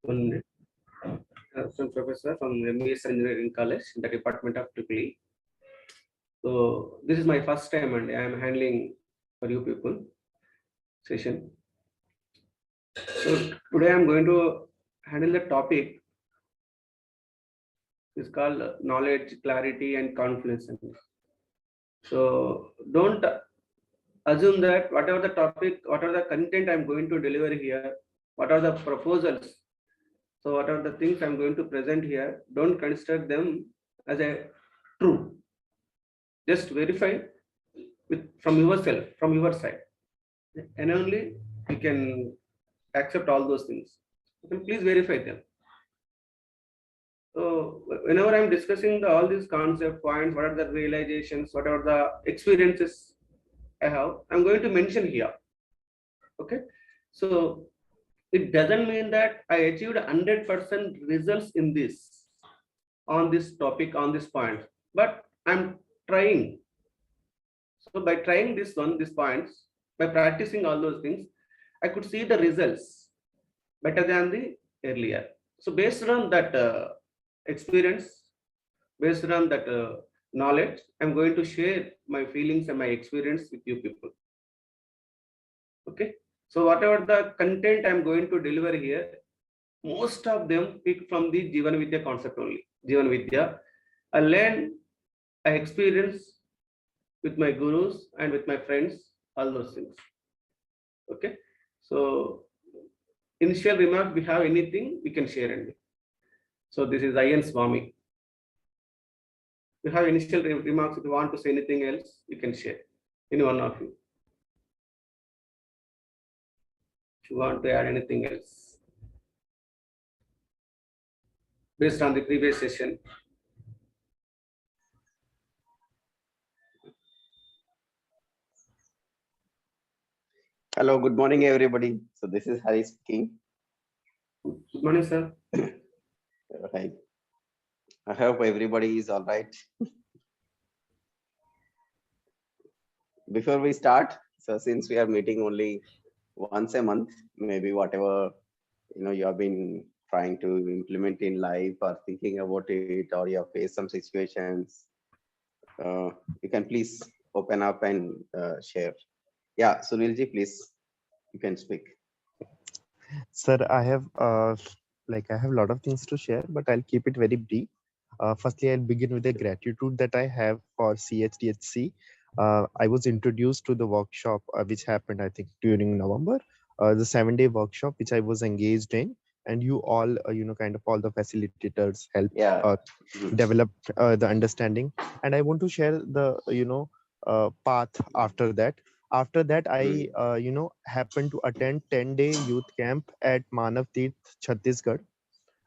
One minute. Assistant professor from MES Engineering College in the Department of EEE. So this is my first time and I am handling for you people session. So today I am going to handle the topic is called knowledge, clarity and confidence. So don't assume that whatever the topic, whatever the content I'm going to deliver here, what are the proposals, so what are the things I'm going to present here, don't consider them as a true. Just verify from yourself, from your side, and only you can accept all those things. You can please verify them. So whenever I'm discussing all these concept points, what are the realizations, what are the experiences I have, I'm going to mention here. Okay, so it doesn't mean that I achieved 100% results in this, on this topic, on this point, but I'm trying. So by trying these points, by practicing all those things, I could see the results better than the earlier. So based on that experience, based on that knowledge, I'm going to share my feelings and my experience with you people. Okay. So whatever the content I'm going to deliver here, most of them pick from the Jivan Vidya concept only. Jivan Vidya. I learn, I experience with my gurus and with my friends, all those things. Okay. So initial remark, we have anything we can share in. So this is I.N. Swamy. You have initial remarks. If you want to say anything else, you can share. Any one of you. If you want to add anything else based on the previous session. Hello, good morning, everybody. So this is Hari speaking. Good morning, sir. Right. I hope everybody is all right. Before we start, so since we are meeting only once a month, maybe whatever you have been trying to implement in life or thinking about it, or you have faced some situations, you can please open up and share. Yeah, Sunilji, please, you can speak. Sir, I have a lot of things to share, but I'll keep it very brief. Firstly, I'll begin with the gratitude that I have for CHDHC. I was introduced to the workshop which happened, I think, during November, the 7-day workshop which I was engaged in, and you all, kind of all the facilitators helped develop the understanding. And I want to share the, path after that. After that, I, happened to attend 10-day youth camp at Manav Tirth, Chhattisgarh,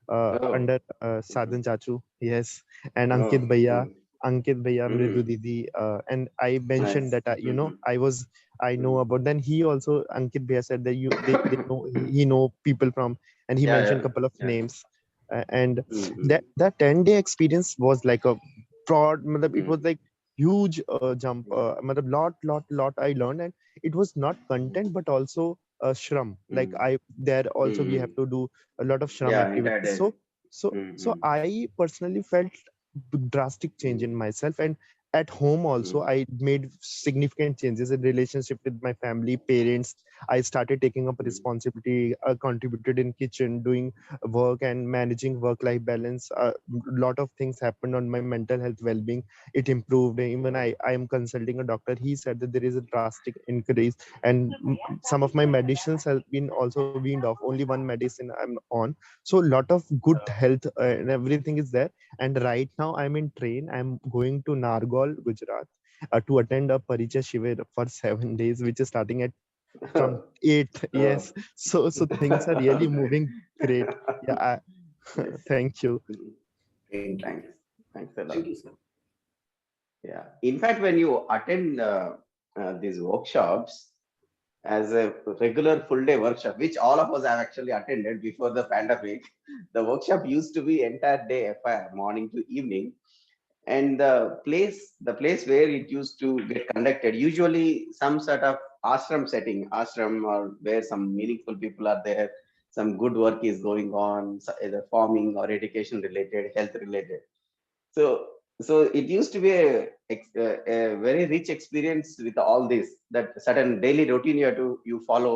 under Sadhan Chachu, yes, and Ankit Bhaiya, Mridu Didi, and I mentioned that I know about. Then he also, Ankit Bhaiya, said that they know, he know people from, and he mentioned a couple of names, and that 10-day experience was like a broad, it was like huge jump, lot I learned, and it was not content but also shram. Like there also we have to do a lot of shram activities. So I personally felt drastic change in myself, and at home also I made significant changes in relationship with my family, parents. I started taking up responsibility, contributed in kitchen, doing work and managing work-life balance. A lot of things happened on my mental health well-being. It improved. Even I am consulting a doctor. He said that there is a drastic increase, and some of my medicines have been also weaned off. Only one medicine I'm on. So a lot of good health and everything is there. And right now I'm in train. I'm going to Nargol, Gujarat, to attend a Paricha Shivir for 7 days, which is starting at from 8th. Yes. So things are really moving great. Yeah. Thank you. Thanks a lot. Thank you, sir. Yeah. In fact, when you attend these workshops as a regular full-day workshop, which all of us have actually attended before the pandemic, the workshop used to be entire day affair, morning to evening. And the place where it used to get conducted, usually some sort of ashram setting, or where some meaningful people are there, some good work is going on, either farming or education related, health related. So it used to be a very rich experience with all this, that certain daily routine you follow,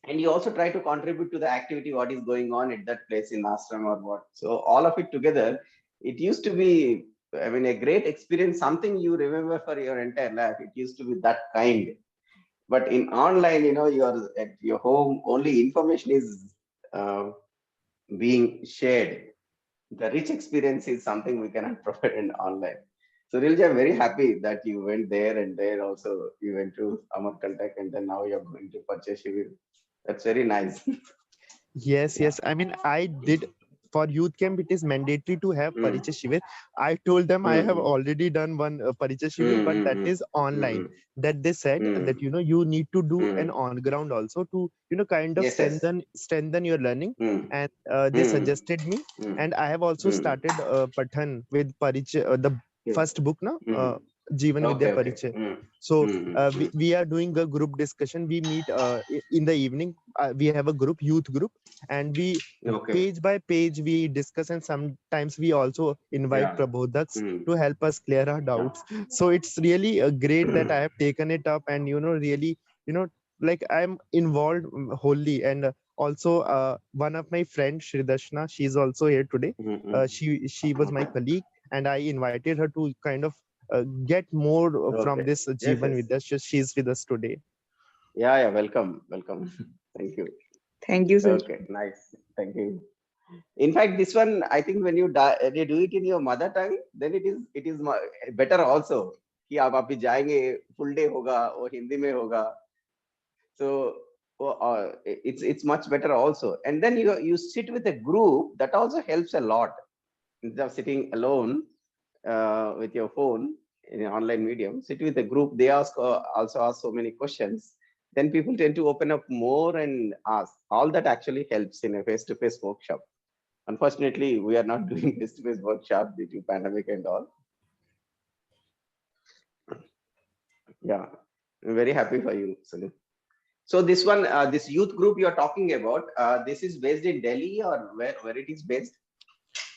and you also try to contribute to the activity what is going on at that place in ashram or what. So all of it together, it used to be, I mean, a great experience, something you remember for your entire life. It used to be that kind. But in online, you're at your home, only information is being shared. The rich experience is something we cannot provide in online. So really, I'm very happy that you went there, and there also you went to Amarkantak, and then now you're going to purchase Shivir. That's very nice. Yes, Yeah. yes. I mean, I did for youth camp, it is mandatory to have Mm, Parichay Shivir. I told them I have mm, already done one Parichay mm, Shivir, but that mm, is online. mm, That they said mm, that, you need to do an mm. on ground also to, kind of Yes, yes. strengthen your learning. Mm, And they mm, suggested me. mm, And I have also mm. started Pathan with Parichay, the Yeah. first book, na, Mm. Jeevan Vidya Okay, okay. Parichay. Mm, So mm, we are doing a group discussion. We meet in the evening. We have a group, youth group, and we okay. page by page we discuss, and sometimes we also invite Yeah. prabodhaks Mm, to help us clear our yeah. doubts. So it's really great that I have taken it up, and really, like I'm involved wholly. And also one of my friends, Shridashna, she's also here today. Mm, mm. She was my colleague, and I invited her to kind of get more from Okay. this Yes, Jeevan yes. with us. She's with us today. Yeah, yeah. Welcome, welcome. Thank you. Thank you, sir. Okay, nice. Thank you. In fact, this one, I think when you you do it in your mother tongue, then it is better also. कि आप अभी जाएंगे full day होगा और हिंदी में होगा. So it's much better also. And then you sit with a group, that also helps a lot. Instead of sitting alone with your phone in an online medium, sit with a group. They also ask so many questions. Then people tend to open up more and ask. All that actually helps in a face-to-face workshop. Unfortunately, we are not doing face-to-face workshop due to pandemic and all. Yeah, I'm very happy for you, Salim. So this one, this youth group you're talking about, this is based in Delhi, or where it is based?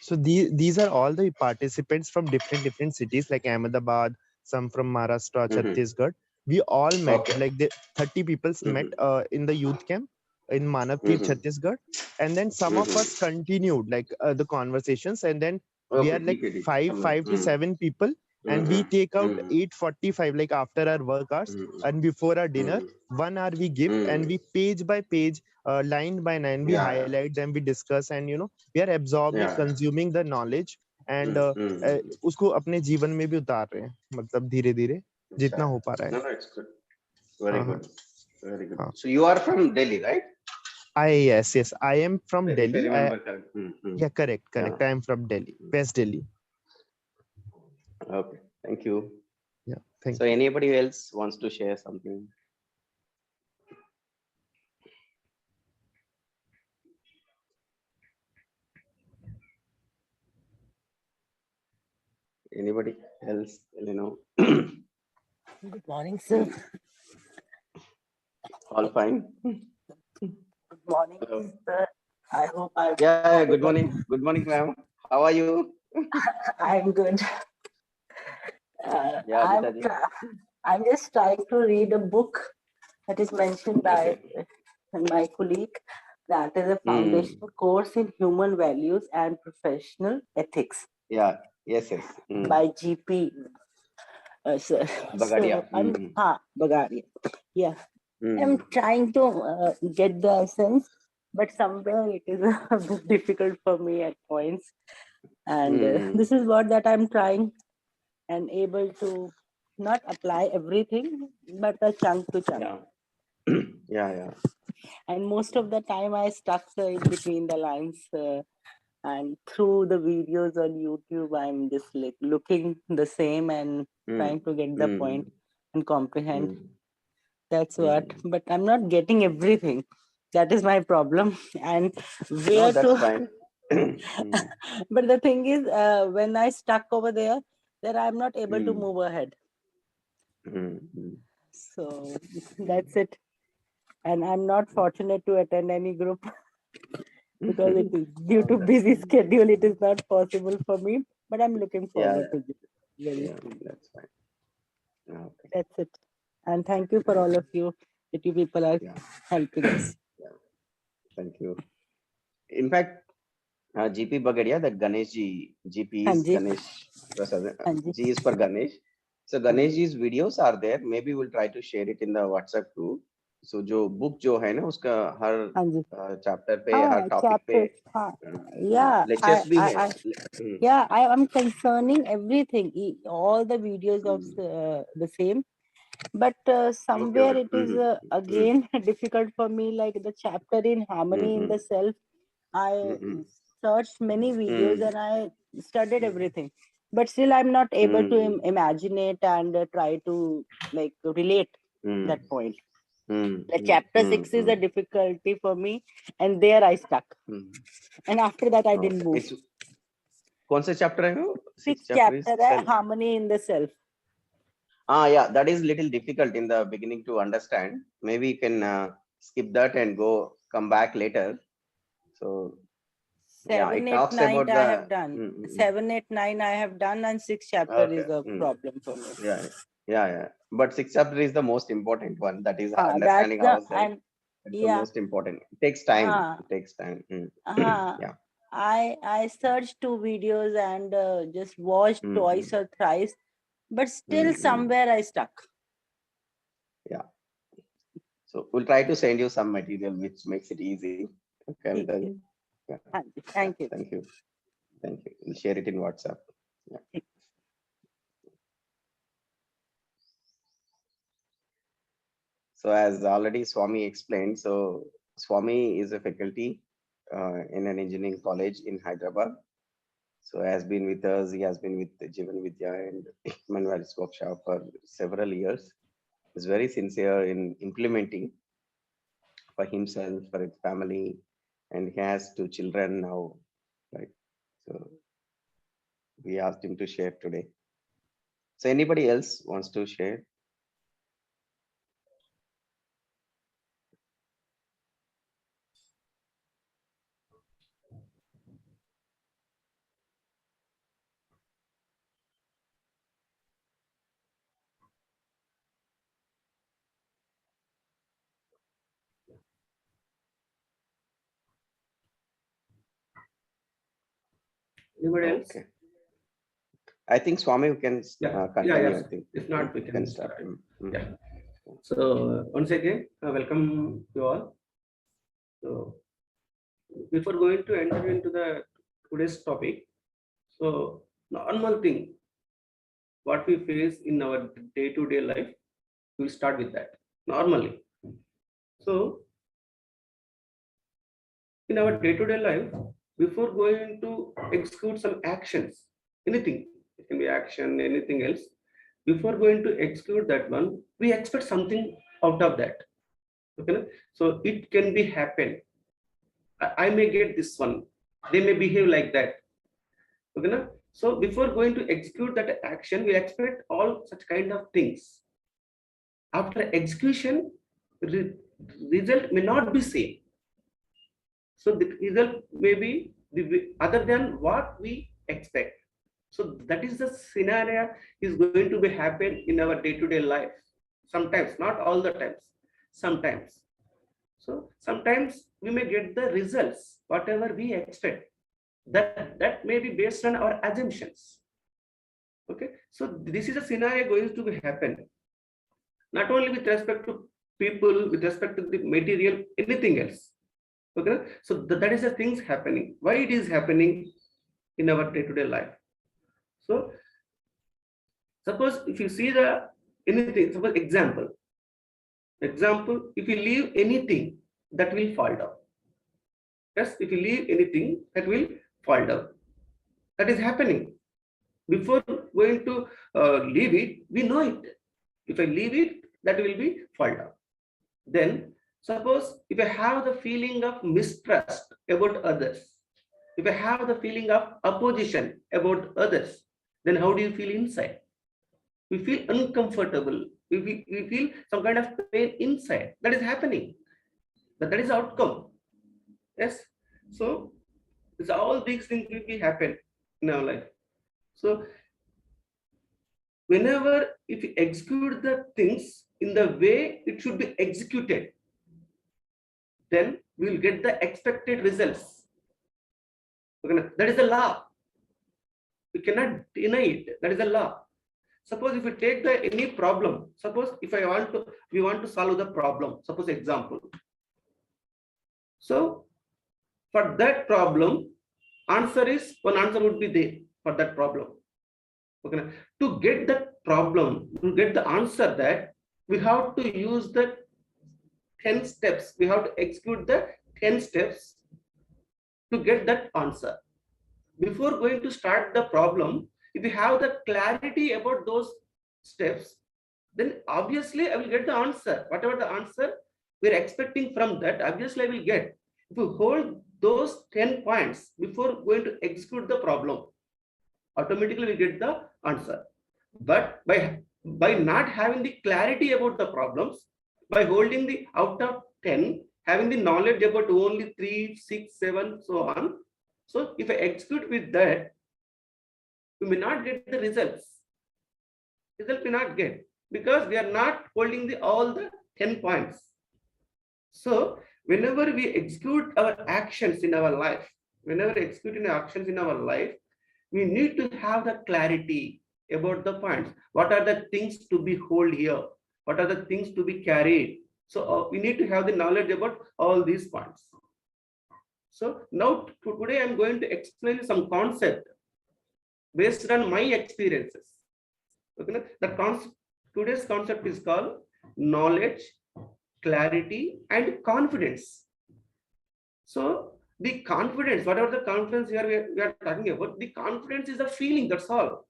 So these are all the participants from different cities like Ahmedabad, some from Maharashtra, Mm-hmm. Chhattisgarh. We all met, Okay. like the 30 people met Mm-hmm. in the youth camp in Manavtir, Mm-hmm. Chhattisgarh. And then some of us Mm-hmm. continued like the conversations. And then we are Okay, like ठीक है. five to Mm-hmm. seven people. And we take out 8:45, like after our work hours Mm-hmm. and before our dinner. Mm-hmm. 1 hour we give, and Mm-hmm. we page by page, line by line, we Yeah, highlight them, we discuss, and we are absorbing, yeah. consuming the knowledge, and Mm-hmm. उसको अपने जीवन में भी उतार रहे हैं, मतलब धीरे धीरे जितना हो पा रहा है. No, no, it's good. Very हाँ हाँ good. Very good. हाँ. So you are from Delhi, right? Yes, I am from If I Delhi. remember correct. Mm-hmm. Yeah, correct. Yeah. I am from Delhi, West Delhi. Okay. Thank you. Yeah, thank So you. anybody else wants to share something? Anybody else? Good morning, sir. All fine. Good morning, Hello. sir. I hope I'm Yeah. Good audible. morning. Good morning, ma'am. How are you? I'm good. Yeah, Adita ji. I'm just trying to read a book that is mentioned by Okay. my colleague. That is a Mm. foundation course in human values and professional ethics Yeah. Yes. Yes. Mm. by GP. Sir. Bagadia. So I'm Bagaria. Yeah. I'm Mm. trying to get the essence, but somewhere it is a bit difficult for me at points. And Mm. this is what that I'm trying and able to not apply everything, but a chunk to chunk. Yeah. Yeah. Yeah. And most of the time I stuck in between the lines. And through the videos on YouTube, I'm just like looking the same and trying to get the point and comprehend. That's what, but I'm not getting everything. That is my problem. And No, where that's to fine. but the thing is, when I stuck over there, then I'm not able to Mm. move ahead. Mm. So that's it. and I'm not fortunate to attend any group because it is due to busy schedule. It is not possible for me, but I'm looking forward to it very soon. That's fine. Okay. That's it. And thank you for all of you that you people are Yeah. helping us. Thank you. In fact, GP Bagadia, that Ganesh Ji, GP is Hanji. Ganesh Prasad. Hanji. G is for Ganesh. So Ganesh Ji's videos are there. Maybe we'll try to share it in the WhatsApp group. So जो book जो है ना उसका हर Hanji. chapter पे हर topic पे Yeah, lectures भी है. yeah, I am concerning everything, all the videos of the same, but somewhere it is again difficult for me, like the chapter in harmony in the self. I searched many videos and I studied everything, but still I'm not able to imagine it and try to like relate that point. The chapter 6 is a difficulty for me, and there I stuck. And after that, I didn't move. कौन सा chapter है वो? Sixth chapter है harmony in the self. Yeah, that is little difficult in the beginning to understand. Maybe you can skip that and come back later. So 7, 8, 9 I have done. 7, 8, 9 I have done, and 6th chapter is a problem for me. Yeah. But 6th chapter is the most important one. That is understanding ourselves. It's the most important. It takes time. It takes time. Yeah. I searched 2 videos and just watched twice or thrice, but still somewhere I stuck. Yeah. So we'll try to send you some material which makes it easy. Okay. Thank you. Thank you. Thank you. We'll share it in WhatsApp. Yeah. So as already Swamy explained, so Swamy is a faculty in an engineering college in Hyderabad. So has been with us. He has been with Jivan Vidya and Manuel's workshop for several years. He's very sincere in implementing for himself, for his family, and he has 2 children now, right? So we asked him to share today. So anybody else wants to share? Anybody else? Okay. I think Swamy, we can continue. I think if not, we can start. Yeah. So once again, welcome you all. So before going to enter into the today's topic, so normal thing, what we face in our day-to-day life, we'll start with that normally. So in our day-to-day life, before going to execute some actions, anything, it can be action, anything else, before going to execute that one, we expect something out of that. Okay, so it can be happen. I may get this one, they may behave like that. Okay, so before going to execute that action, we expect all such kind of things. After execution, result may not be same. So the result may be other than what we expect. So that is the scenario is going to be happen in our day-to-day life. Sometimes, not all the times, sometimes. So sometimes we may get the results, whatever we expect. That may be based on our assumptions. Okay, so this is a scenario going to be happen. Not only with respect to people, with respect to the material, anything else. Okay, so that is the things happening. Why it is happening in our day-to-day life? So suppose if you see the anything, suppose example, if you leave anything, that will fall down. Yes, if you leave anything, that will fall down. That is happening. Before going to leave it, we know it. If I leave it, that will be fall down. Then suppose if I have the feeling of mistrust about others, if I have the feeling of opposition about others, then how do you feel inside? We feel uncomfortable. We feel some kind of pain inside. That is happening. That is outcome. Yes. So it's all these things will be happen in our life. So whenever if you execute the things in the way it should be executed, then we will get the expected results. Okay, that is the law. We cannot deny it. That is the law. Suppose if we take the any problem, suppose if we want to solve the problem, suppose example. So for that problem, one answer would be there for that problem. Okay, to get that problem, to get the answer, that we have to use the 10 steps. We have to execute the 10 steps to get that answer. Before going to start the problem, if you have the clarity about those steps, then obviously I will get the answer. Whatever the answer we're expecting from that, obviously I will get. If you hold those 10 points before going to execute the problem, automatically we get the answer. But by not having the clarity about the problems, by holding the out of 10, having the knowledge about only 3, 6, 7, so on. So if I execute with that, we may not get the results. Result we not get because we are not holding all the 10 points. So whenever we execute our actions in our life, we need to have the clarity about the points. What are the things to be hold here? What are the things to be carried? So we need to have the knowledge about all these points. So now today I'm going to explain some concept based on my experiences. Okay, today's concept is called knowledge, clarity, and confidence. So the confidence, whatever the confidence here we are talking about, the confidence is a feeling, that's all.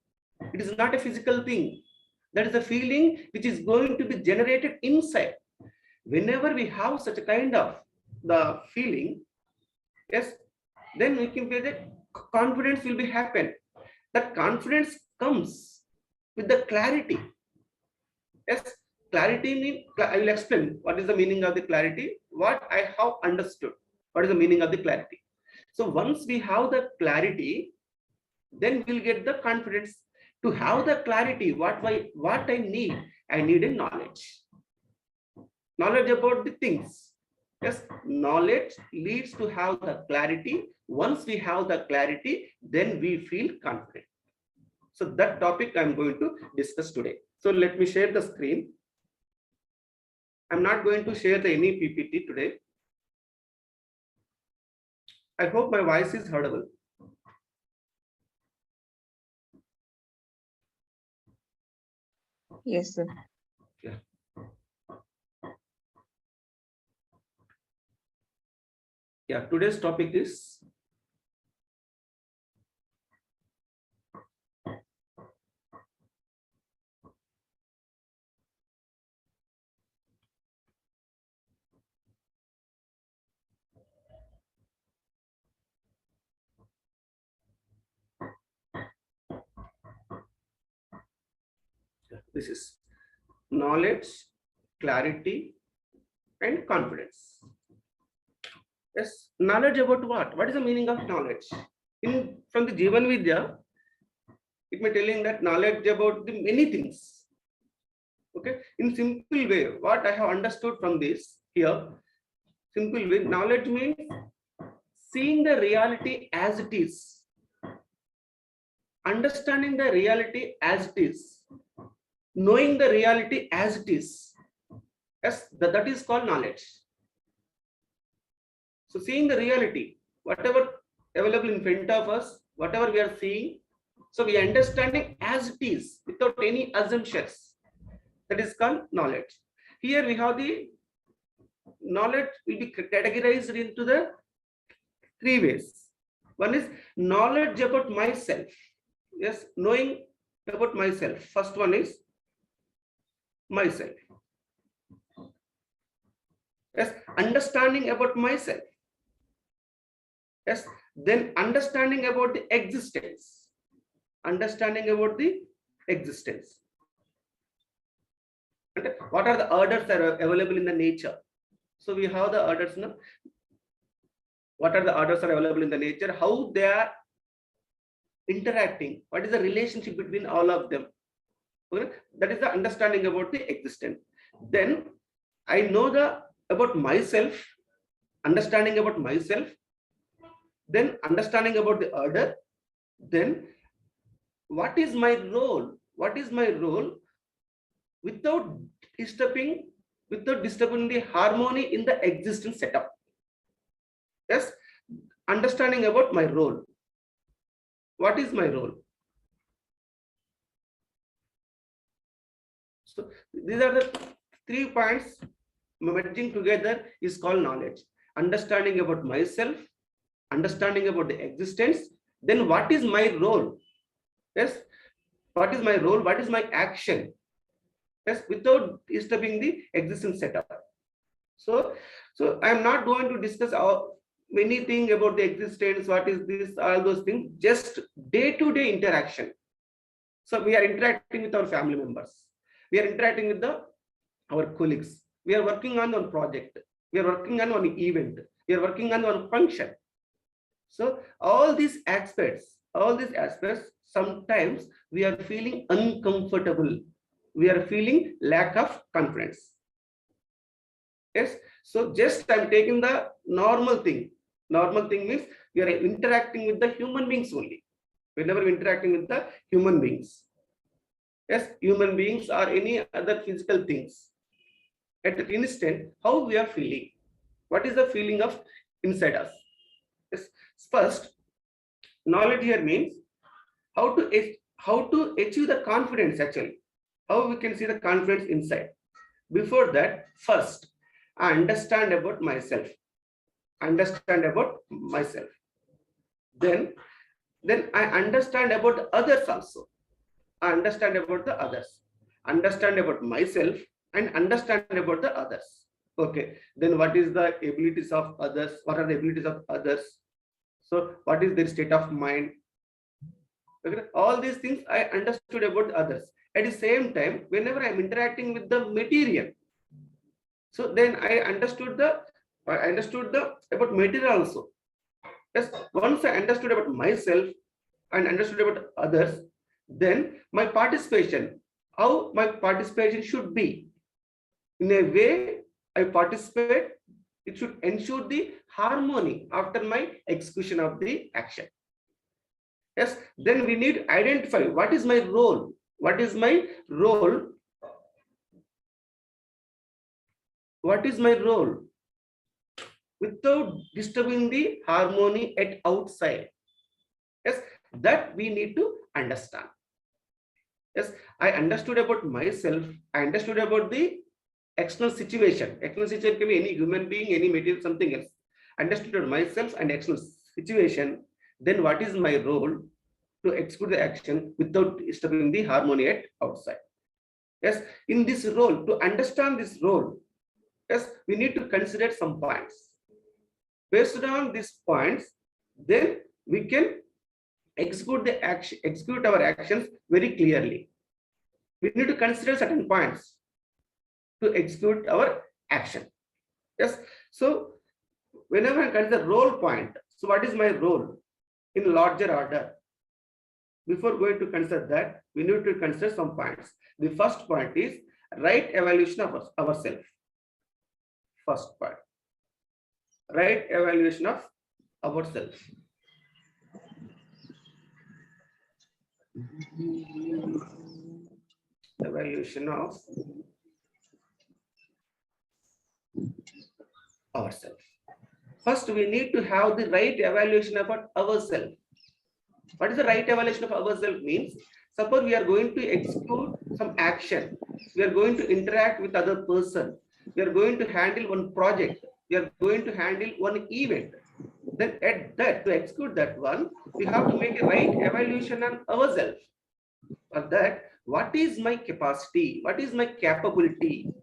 It is not a physical thing. That is a feeling which is going to be generated inside. Whenever we have such a kind of the feeling, yes, then we can get that confidence will be happen. That confidence comes with the clarity. Yes, clarity means, I will explain what is the meaning of the clarity, what I have understood, what is the meaning of the clarity. So once we have the clarity, then we'll get the confidence. To have the clarity, what I need a knowledge. Knowledge about the things. Yes, knowledge leads to have the clarity. Once we have the clarity, then we feel confident. So that topic I'm going to discuss today. So let me share the screen. I'm not going to share any PPT today. I hope my voice is audible. Yes, sir. Yeah. Yeah, today's topic is this is knowledge, clarity, and confidence. Yes, knowledge about what? What is the meaning of knowledge? From the Jivan Vidya, it may telling that knowledge about the many things. Okay, in simple way, what I have understood from this here, simple way, knowledge means seeing the reality as it is, understanding the reality as it is, knowing the reality as it is. Yes, that is called knowledge. So seeing the reality, whatever available in front of us, whatever we are seeing, so we are understanding as it is without any assumptions. That is called knowledge. Here we have the knowledge will be categorized into the 3 ways. One is knowledge about myself. Yes, knowing about myself. First one is myself. Yes, understanding about myself. Yes, then understanding about the existence. Understanding about the existence. And what are the orders that are available in the nature? So we have the orders now. What are the orders are available in the nature? How they are interacting? What is the relationship between all of them? Okay? That is the understanding about the existence. Then I know about myself, understanding about myself, then understanding about the order, then what is my role? What is my role without disturbing the harmony in the existing setup? Yes, understanding about my role. What is my role? So these are the 3 points merging together is called knowledge. Understanding about myself, understanding about the existence, then what is my role? Yes, what is my role? What is my action? Yes, without disturbing the existing setup. So I am not going to discuss many things about the existence, what is this, all those things, just day-to-day interaction. So we are interacting with our family members. We are interacting with our colleagues. We are working on one project. We are working on one event. We are working on one function. So all these aspects, sometimes we are feeling uncomfortable. We are feeling lack of confidence. Yes. So just I'm taking the normal thing. Normal thing means we are interacting with the human beings only. Whenever we're interacting with the human beings. Yes, human beings or any other physical things. At the instant, how we are feeling. What is the feeling of inside us? Yes. First, knowledge here means how to achieve the confidence actually. How we can see the confidence inside. Before that, first, I understand about myself. Understand about myself. Then I understand about others also. I understand about the others. Understand about myself and understand about the others. Okay. Then what is the abilities of others? What are the abilities of others? So what is their state of mind? Okay. All these things I understood about others. At the same time, whenever I'm interacting with the material, so then I understood about material also. Yes, once I understood about myself and understood about others, then my participation, how my participation should be. In a way I participate, it should ensure the harmony after my execution of the action. Yes, then we need to identify what is my role. What is my role? What is my role? Without disturbing the harmony at outside. Yes, that we need to understand. Yes, I understood about myself. I understood about the external situation. External situation can be any human being, any material, something else. Understood about myself and external situation. Then what is my role to execute the action without disturbing the harmony at outside? Yes, in this role, to understand this role, yes, we need to consider some points. Based on these points, then we can execute our actions very clearly. We need to consider certain points to execute our action. Yes. So whenever I consider role point, so what is my role in larger order? Before going to consider that, we need to consider some points. The first point is right evaluation of ourselves. First point. Right evaluation of ourselves. Evaluation of ourselves. First, we need to have the right evaluation about ourselves. What is the right evaluation of ourselves means? Suppose we are going to execute some action. We are going to interact with other person. We are going to handle one project. We are going to handle one event. Then at that, to execute that one, we have to make a right evaluation on ourselves. For that, what is my capacity? What is my capability?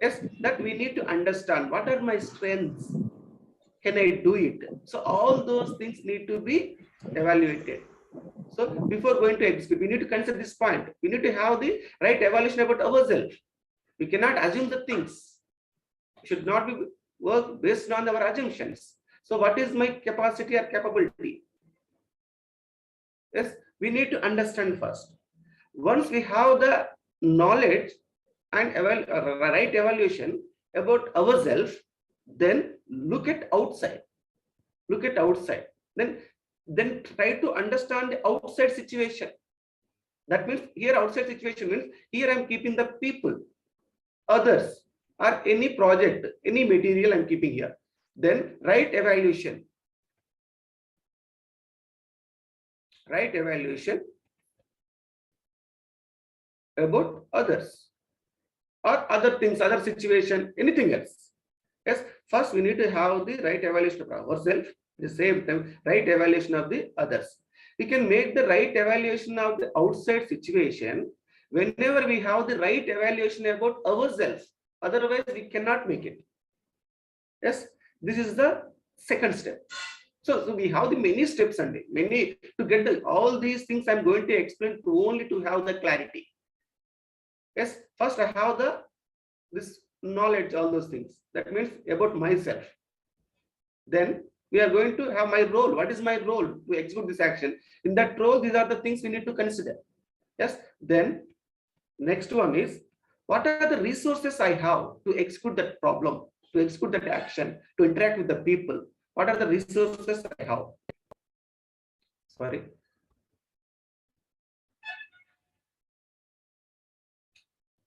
Yes, that we need to understand. What are my strengths? Can I do it? So all those things need to be evaluated. So before going to execute, we need to consider this point. We need to have the right evaluation about ourselves. We cannot assume the things. should not be work based on our assumptions. So what is my capacity or capability? Yes, we need to understand first. Once we have the knowledge and right evaluation about ourselves, then look at outside. Look at outside. Then try to understand the outside situation. That means here outside situation means here I'm keeping the people, others, or any project, any material I'm keeping here. Then right evaluation. Right evaluation about others or other things, other situation, anything else. Yes, first we need to have the right evaluation of ourselves, at the same time right evaluation of the others. We can make the right evaluation of the outside situation whenever we have the right evaluation about ourselves. Otherwise, we cannot make it. Yes, this is the second step. So we have the many steps and many to get all these things I'm going to explain to only to have the clarity. Yes, first I have this knowledge, all those things. That means about myself. Then we are going to have my role. What is my role to execute this action? In that role, these are the things we need to consider. Yes. Then next one is, what are the resources I have to execute that problem, to execute that action, to interact with the people? What are the resources I have? Sorry.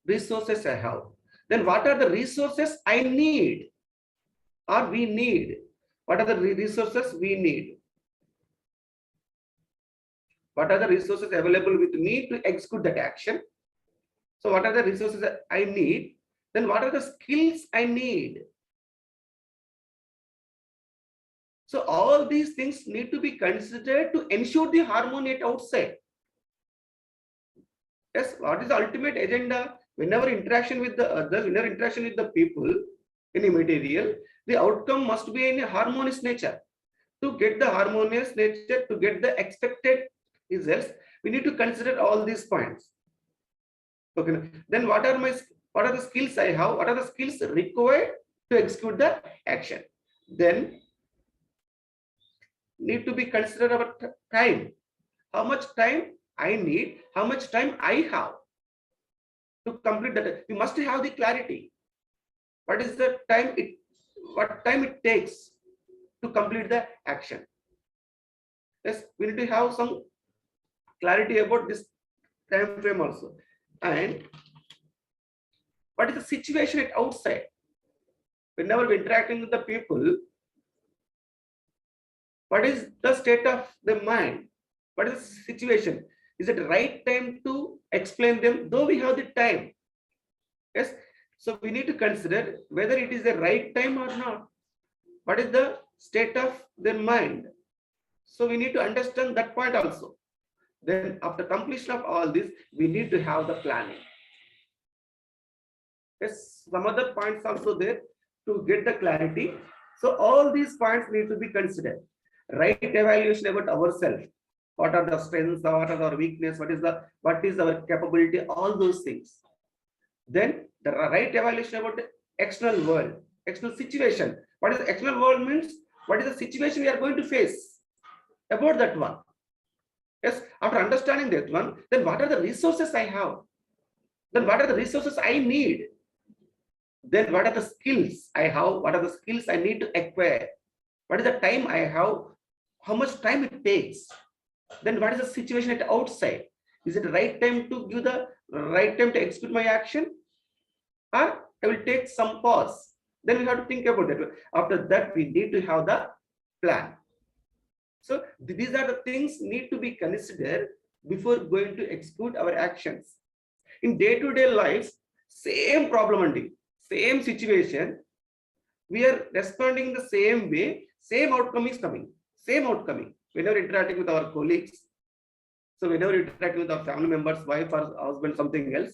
Resources I have. Then what are the resources I need or we need? What are the resources we need? What are the resources available with me to execute that action? So what are the resources that I need? Then what are the skills I need? So all these things need to be considered to ensure the harmony at outside. Yes, what is the ultimate agenda? Whenever interaction with the others, whenever interaction with the people, any material, the outcome must be in a harmonious nature. To get the harmonious nature, to get the expected results, we need to consider all these points. Okay. Then what are the skills I have? What are the skills required to execute the action? Then need to be considered about time. How much time I need? How much time I have to complete that? We must have the clarity. What is the time what time it takes to complete the action? Yes, we need to have some clarity about this time frame also. And what is the situation at outside? Whenever we're interacting with the people, what is the state of the mind? What is the situation? Is it the right time to explain them, though we have the time? Yes. So we need to consider whether it is the right time or not. What is the state of their mind? So we need to understand that point also. Then after completion of all this, we need to have the planning. Yes, some other points also there to get the clarity. So all these points need to be considered. Right evaluation about ourselves. What are the strengths, what are our weakness, what is our capability, all those things. Then the right evaluation about the external world, external situation. What is the external world means? What is the situation we are going to face? About that one. Yes, after understanding that one, then what are the resources I have? Then what are the resources I need? Then what are the skills I have? What are the skills I need to acquire? What is the time I have? How much time it takes? Then what is the situation at the outside? Is it the right time to give the right time to execute my action? Or I will take some pause. Then we have to think about that. After that, we need to have the plan. So these are the things need to be considered before going to execute our actions. In day-to-day life, same problem and same situation, we are responding the same way, same outcome is coming, same outcome. Whenever interacting with our colleagues, so whenever interacting with our family members, wife or husband, something else,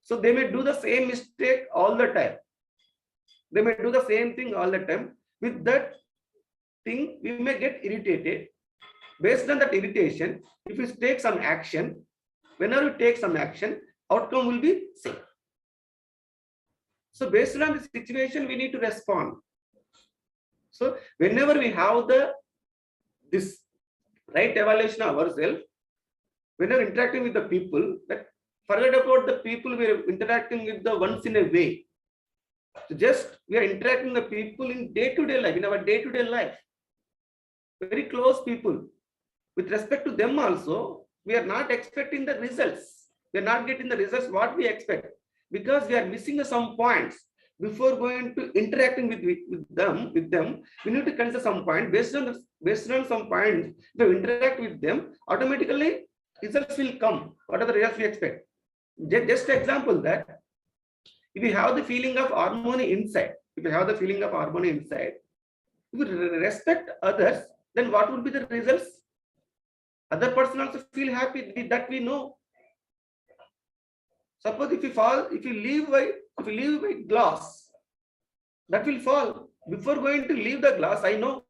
so they may do the same mistake all the time. They may do the same thing all the time. With that thing, we may get irritated. Based on that irritation, if we take some action, whenever we take some action, outcome will be same. So based on the situation, we need to respond. So whenever we have this right evaluation of ourselves, whenever interacting with the people, that forget about the people we are interacting with the once in a way. So just we are interacting with the people in day-to-day life, in our day-to-day life. Very close people. With respect to them also, we are not expecting the results. We are not getting the results what we expect, because we are missing some points. Before going to interacting with them, we need to consider some point. Based on some points, if we interact with them, automatically results will come. What are the results we expect? Just example that if you have the feeling of harmony inside, if we respect others, then what would be the results? Other person also feel happy, that we know. Suppose if you leave by glass, that will fall. Before going to leave the glass, I know.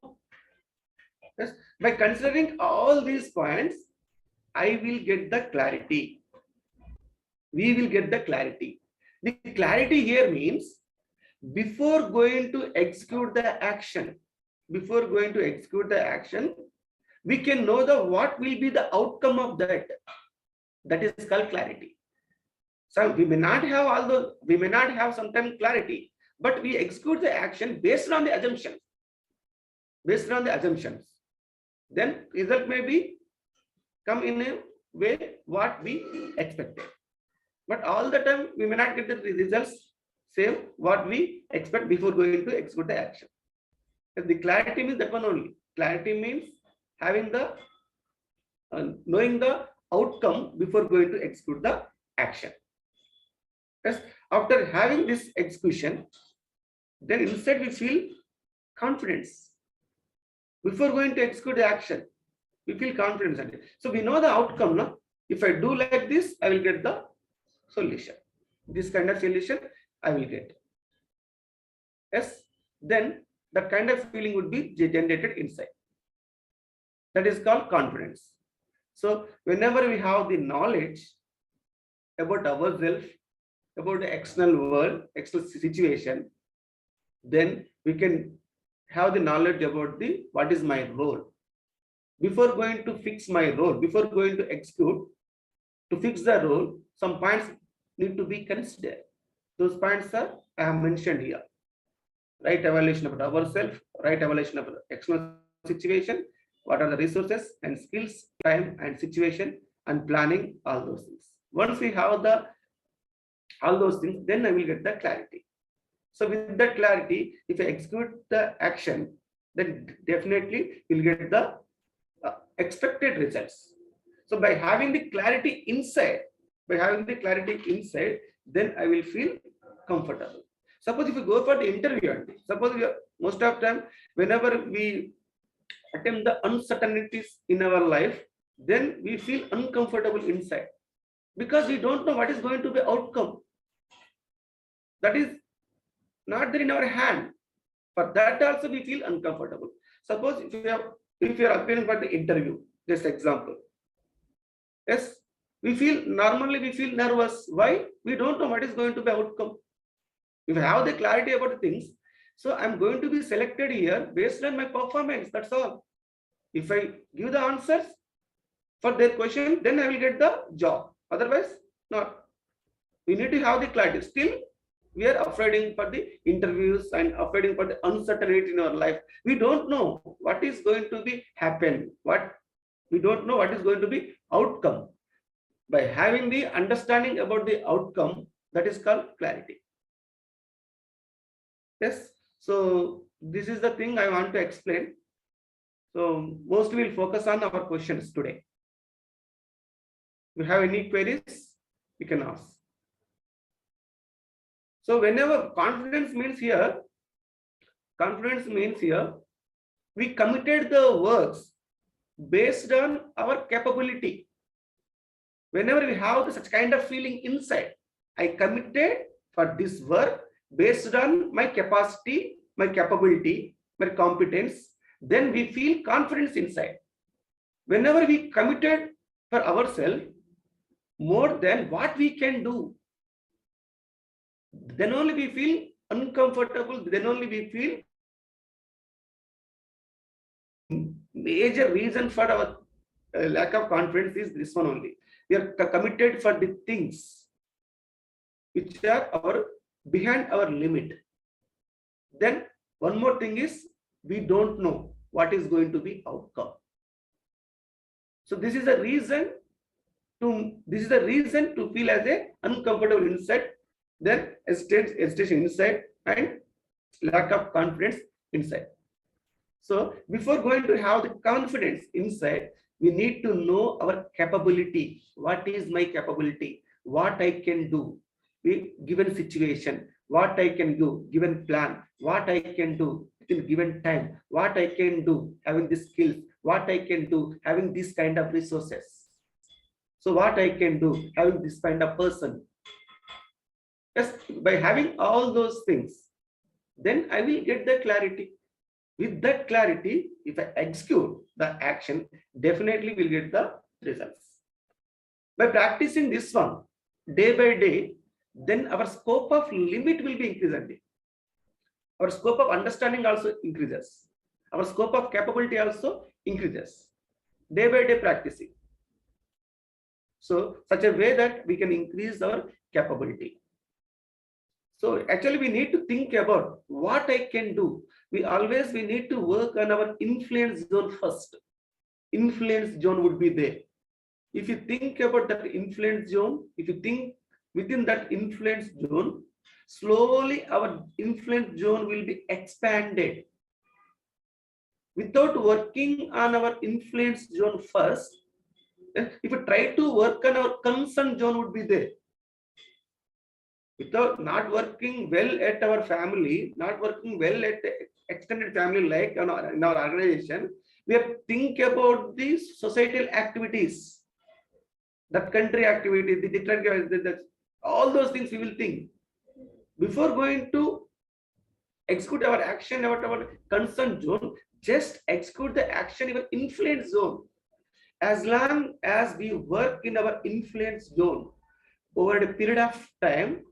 Yes, by considering all these points, I will get the clarity. We will get the clarity. The clarity here means before going to execute the action, we can know what will be the outcome of that. That is called clarity. So we may not have sometimes clarity, but we execute the action based on the assumptions. Then result may be come in a way what we expected. But all the time we may not get the results same what we expect before going to execute the action. The clarity means that one only. Clarity means having the knowing the outcome before going to execute the action. Yes, after having this execution, then instead we feel confidence. Before going to execute the action, we feel confidence. So we know the outcome. No? If I do like this, I will get the solution. This kind of solution I will get. Yes, then that kind of feeling would be generated inside. That is called confidence. So whenever we have the knowledge about ourselves, about the external world, external situation, then we can have the knowledge about what is my role. Before going to fix my role, before going to execute, to fix the role, some points need to be considered. Those points are I have mentioned here. Right evaluation about ourselves, right evaluation about external situation, what are the resources and skills, time and situation, and planning, all those things. Once we have all those things, then I will get the clarity. So with that clarity, if I execute the action, then definitely we'll get the expected results. So by having the clarity inside, then I will feel comfortable. Suppose if you go for the interview, most of the time, whenever we attempt the uncertainties in our life, then we feel uncomfortable inside because we don't know what is going to be outcome. That is not there in our hand. For that also we feel uncomfortable. Suppose if you are appearing for the interview, just example. Yes, normally we feel nervous. Why? We don't know what is going to be outcome. If I have the clarity about the things, so I'm going to be selected here based on my performance. That's all. If I give the answers for their question, then I will get the job. Otherwise, not. We need to have the clarity. Still, we are afraid for the interviews and afraid for the uncertainty in our life. We don't know what is going to be happen. We don't know what is going to be outcome. By having the understanding about the outcome, that is called clarity. Yes. So this is the thing I want to explain. So mostly we'll focus on our questions today. If you have any queries, you can ask. So whenever confidence means here, we committed the works based on our capability. Whenever we have such kind of feeling inside, I committed for this work based on my capacity, my capability, my competence, then we feel confidence inside. Whenever we committed for ourselves more than what we can do, then only we feel uncomfortable, then only we feel major reason for our lack of confidence is this one only. We are committed for the things which are behind our limit. Then one more thing is we don't know what is going to be outcome. So this is a reason to feel as a uncomfortable inside, then hesitation inside, and lack of confidence inside. So before going to have the confidence inside, we need to know our capability. What is my capability? What I can do given situation? What I can do given plan? What I can do in given time? What I can do having these skills? What I can do having this kind of resources? So what I can do having this kind of person? Yes, by having all those things, then I will get the clarity. With that clarity, if I execute the action, definitely will get the results. By practicing this one day by day, then our scope of limit will be increasing. Our scope of understanding also increases. Our scope of capability also increases. Day by day practicing. So such a way that we can increase our capability. So actually we need to think about what I can do. We need to work on our influence zone first. Influence zone would be there. If you think about that influence zone, if you think within that influence zone, slowly our influence zone will be expanded. Without working on our influence zone first, if we try to work on our concern zone would be there. Without not working well at our family, not working well at the extended family, like in our organization, we have to think about these societal activities, the country activities, the different, all those things we will think. Before going to execute our action about our concern zone, just execute the action in our influence zone. As long as we work in our influence zone over a period of time,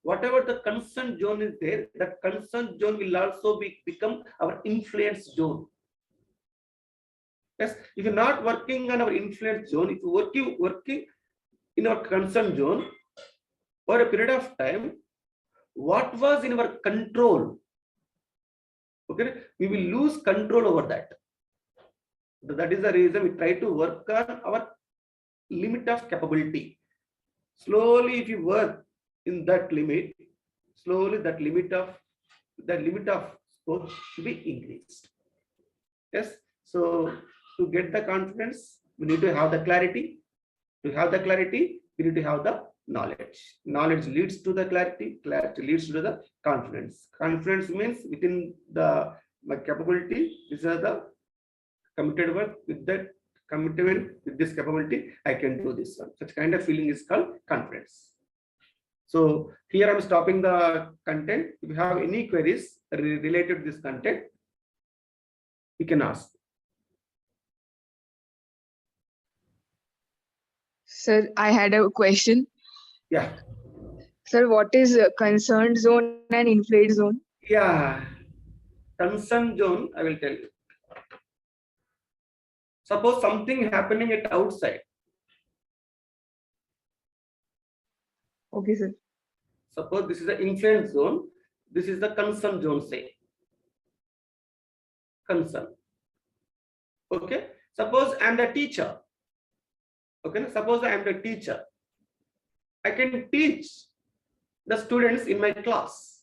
whatever the concern zone is there, that concern zone will also become our influence zone. Yes, if you're not working on our influence zone, if you're working in our concern zone for a period of time, what was in our control, okay, we will lose control over that. That is the reason we try to work on our limit of capability. Slowly, if you work in that limit, slowly that limit of scope will be increased. Yes. So to get the confidence, we need to have the clarity. To have the clarity, we need to have the knowledge. Knowledge leads to the clarity. Clarity leads to the confidence. Confidence means within my capability. These are the committed work. With that commitment, with this capability, I can do this one. Such kind of feeling is called confidence. So here I'm stopping the content. If you have any queries related to this content, you can ask. Sir, I had a question. Yeah. Sir, what is concern zone and inflate zone? Yeah. Concern zone, I will tell you. Suppose something happening at outside. Okay, sir. Suppose this is the influence zone. This is the concern zone, say. Concern. Okay. Suppose I am the teacher. Okay. Suppose I am the teacher. I can teach the students in my class.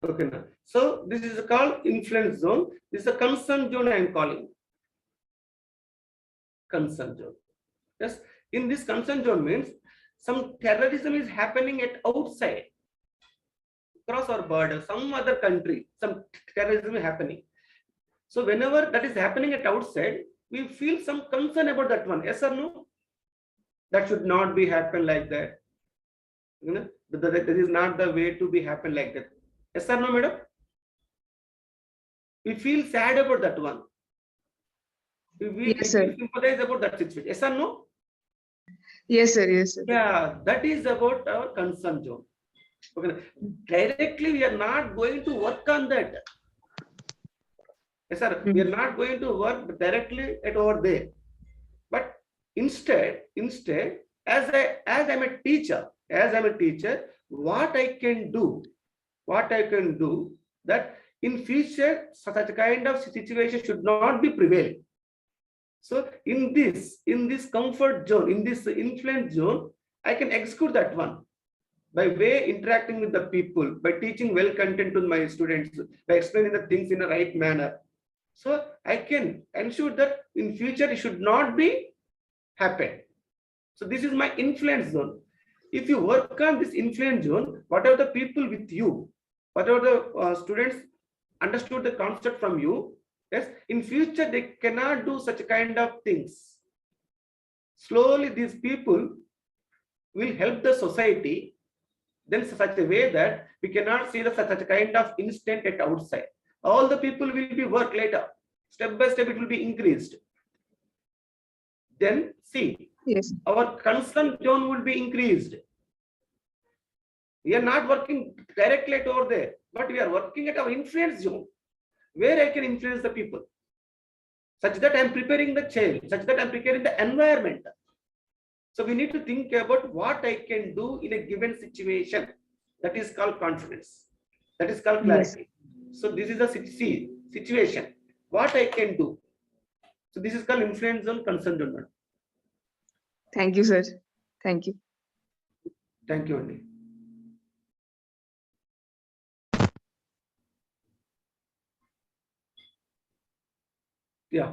Okay. So this is called influence zone. This is a concern zone I am calling. Concern zone. Yes. In this concern zone means some terrorism is happening at outside, across our border, some other country, some terrorism is happening. So whenever that is happening at outside, we feel some concern about that one. Yes or no? That should not be happen like that. You know, that is not the way to be happen like that. Yes or no, madam? We feel sad about that one. We Yes, sir. sympathize about that situation. Yes or no? Yes, sir. Yes, sir. Yeah, that is about our concern zone. Okay. Directly, we are not going to work on that. Yes, sir. We are not going to work directly at over there. But instead, as I'm a teacher, what I can do, that in future such a kind of situation should not be prevail. So in this comfort zone, in this influence zone, I can execute that one by way interacting with the people, by teaching well content to my students, by explaining the things in the right manner. So I can ensure that in future it should not be happen. So this is my influence zone. If you work on this influence zone, whatever the people with you, whatever the students understood the concept from you, yes, in future they cannot do such kind of things. Slowly these people will help the society then such a way that we cannot see the such a kind of instant at outside. All the people will be work later. Step by step it will be increased. Then see, Yes. our concern zone will be increased. We are not working directly at over there, but we are working at our influence zone, where I can influence the people, such that I am preparing the child, such that I am preparing the environment. So we need to think about what I can do in a given situation. That is called confidence. That is called clarity. Yes. So this is a situation. What I can do. So this is called influence zone, concern zone. Thank you, sir. Thank you. Thank you, Andy. Yeah,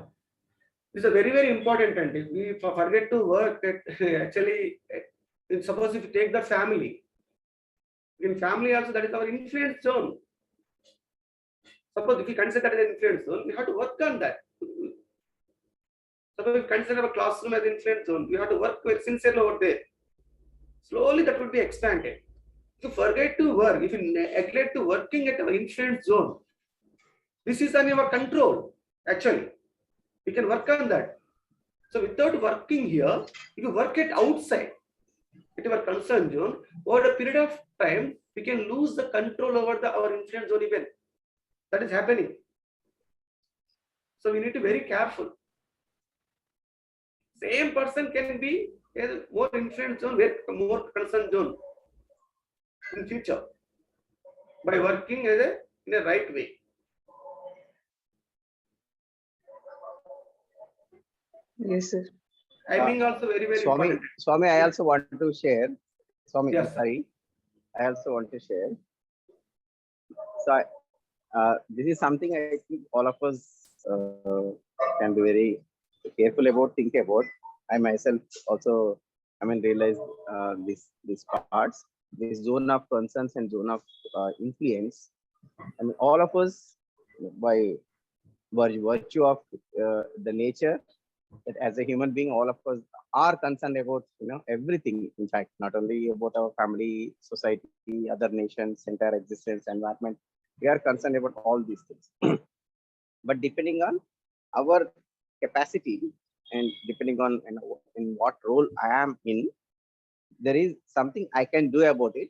this is a very, very important, and if we forget to work at actually, suppose if you take the family, in family also that is our influence zone. Suppose if we consider that as an influence zone, we have to work on that. Suppose if we consider our classroom as influence zone, we have to work very sincerely over there. Slowly that will be expanded. If you forget to work, if you neglect to working at our influence zone, this is on your control. Actually, we can work on that. So without working here, if you work it outside, at our concern zone, over a period of time, we can lose the control over our influence zone even. That is happening. So we need to be very careful. Same person can be a more influence zone, more concern zone in future by working in a right way. Yes, sir. Timing also very, very important. Swamy, I also want to share. Swamy, yes, sorry. I also want to share. So this is something I think all of us can be very careful about, think about. I myself also, realize these parts, this zone of concerns and zone of influence. All of us, by virtue of the nature, that as a human being, all of us are concerned about everything. In fact, not only about our family, society, other nations, entire existence, environment. We are concerned about all these things. But depending on our capacity and depending on in what role I am in, there is something I can do about it,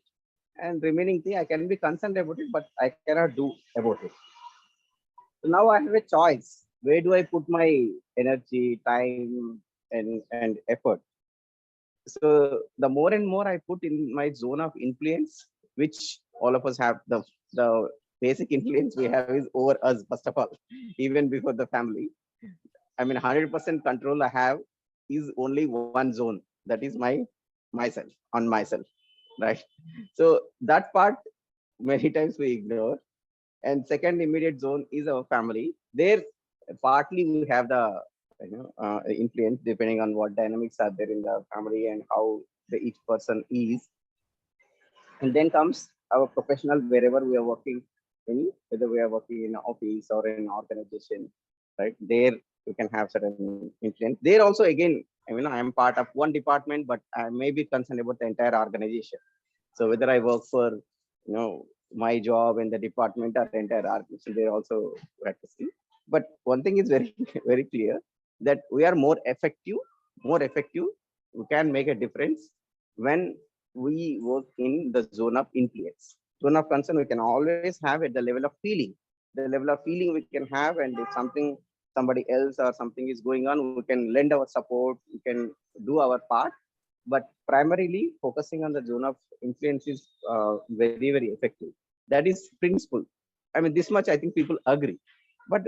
and remaining thing I can be concerned about it, but I cannot do about it. So now I have a choice. Where do I put my energy, time, and effort? So the more and more I put in my zone of influence, which all of us have, the basic influence we have is over us, first of all, even before the family. 100% control I have is only one zone, that is myself, on myself, right? So that part many times we ignore. And second immediate zone is our family. There partly we have the influence depending on what dynamics are there in the family and how each person is. And then comes our professional, wherever we are working in, whether we are working in an office or in an organization, right? There we can have certain influence. There also again, I am part of one department, but I may be concerned about the entire organization. So whether I work for my job in the department or the entire organization, they also have to see. But one thing is very, very clear, that we are more effective we can make a difference when we work in the zone of influence. Zone of concern we can always have at the level of feeling. The level of feeling we can have, and if something somebody else or something is going on, we can lend our support, we can do our part. But primarily focusing on the zone of influence is very, very effective. That is principle. I mean, this much I think people agree. But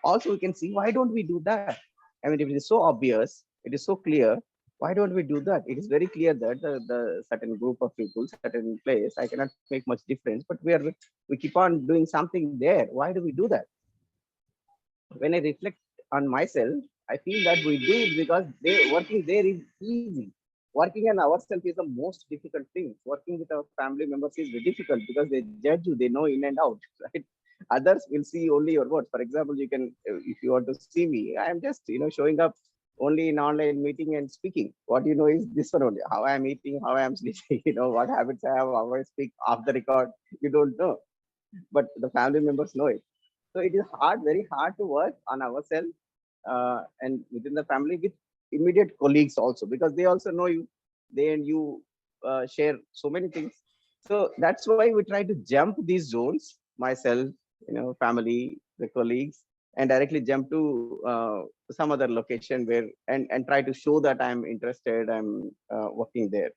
also we can see, why don't we do that? I mean, if it is so obvious, it is so clear, why don't we do that? It is very clear that the certain group of people, certain place, I cannot make much difference, but we keep on doing something there. Why do we do that? When I reflect on myself, I feel that we do it because working there is easy. Working on ourselves is the most difficult thing. Working with our family members is very difficult because they judge you, they know in and out, right? Others will see only your words. For example, you can, if you want to see me, I am just, showing up only in online meeting and speaking. What you know is this one only: how I am eating, how I am sleeping, what habits I have, how I speak off the record. You don't know, but the family members know it. So it is hard, very hard to work on ourselves and within the family with immediate colleagues also, because they also know you. They and you share so many things. So that's why we try to jump these zones, myself, family, the colleagues, and directly jump to some other location where and try to show that I'm interested, I'm working there.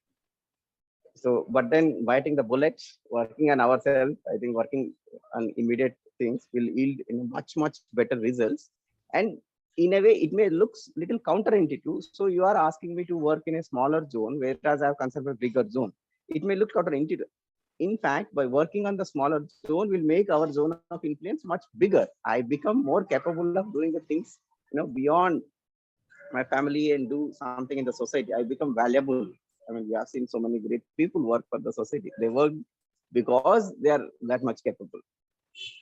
So, but then biting the bullet, working on ourselves, I think working on immediate things will yield much better results. And in a way, it may look little counterintuitive. So you are asking me to work in a smaller zone, whereas I have considered a bigger zone. It may look counterintuitive. In fact, by working on the smaller zone will make our zone of influence much bigger. I become more capable of doing the things, beyond my family and do something in the society. I become valuable. I mean, we have seen so many great people work for the society. They work because they are that much capable.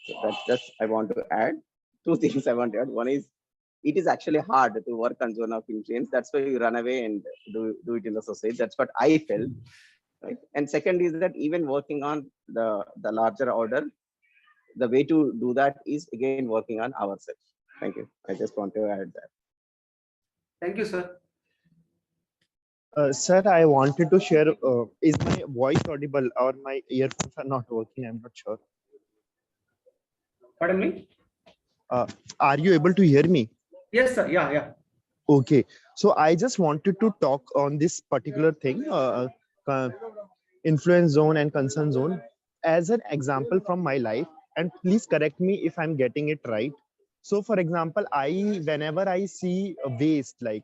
So that's just I want to add. Two things I want to add. One is, it is actually hard to work on zone of influence. That's why you run away and do it in the society. That's what I felt. Right? And second is that even working on the larger order, the way to do that is again working on ourselves. Thank you. I just want to add that. Thank you, sir. Sir, I wanted to share, is my voice audible or my earphones are not working? I'm not sure. Pardon me? Are you able to hear me? Yes, sir. Yeah. Okay. So I just wanted to talk on this particular thing, influence zone and concern zone, as an example from my life. And please correct me if I'm getting it right. So for example, whenever I see a waste like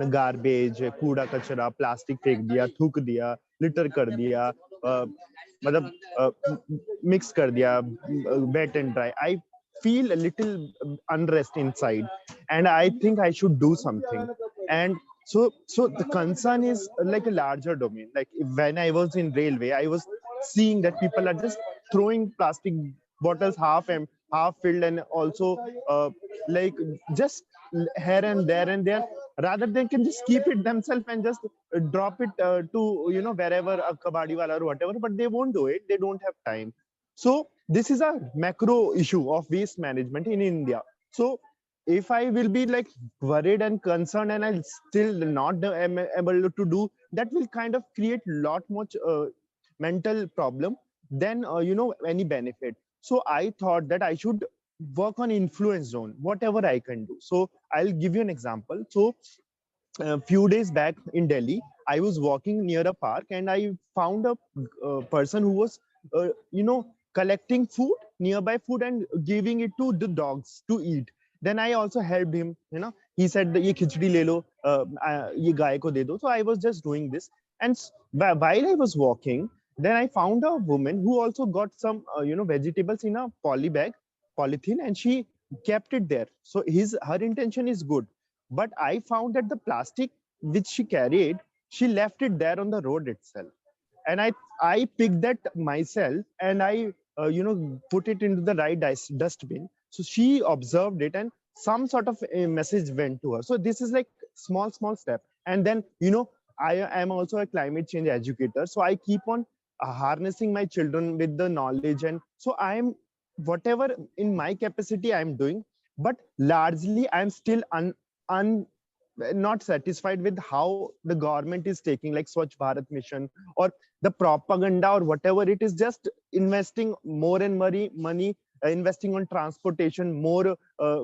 garbage, कूड़ा कचरा, plastic फेंक दिया, थूक दिया, litter कर दिया, मतलब mix कर दिया, wet and dry, I feel a little unrest inside, and I think I should do something. And so the concern is like a larger domain. Like when I was in railway, I was seeing that people are just throwing plastic bottles half filled, and also like just here and there, rather they can just keep it themselves and just drop it to wherever, a kabadi wala or whatever, but they won't do it. They don't have time. So this is a macro issue of waste management in India. So if I will be like worried and concerned and I'll still not am able to do, that will kind of create lot much mental problem than any benefit. So I thought that I should work on influence zone, whatever I can do. So I'll give you an example. So a few days back in Delhi, I was walking near a park and I found a person who was collecting food, nearby food, and giving it to the dogs to eat. Then I also helped him. He said, "Ye khichdi le lo, ye gaay ko de do." So I was just doing this, and while I was walking, then I found a woman who also got some vegetables in a polythene, and she kept it there. So her intention is good, but I found that the plastic which she carried, she left it there on the road itself. And I picked that myself, and I put it into the right dustbin. So she observed it, and some sort of a message went to her. So this is like small step. And then I am also a climate change educator, so I keep on harnessing my children with the knowledge. And so I am, whatever in my capacity I am doing, but largely I am still not satisfied with how the government is taking, like Swachh Bharat mission or the propaganda or whatever it is, just investing more and money, investing on transportation, more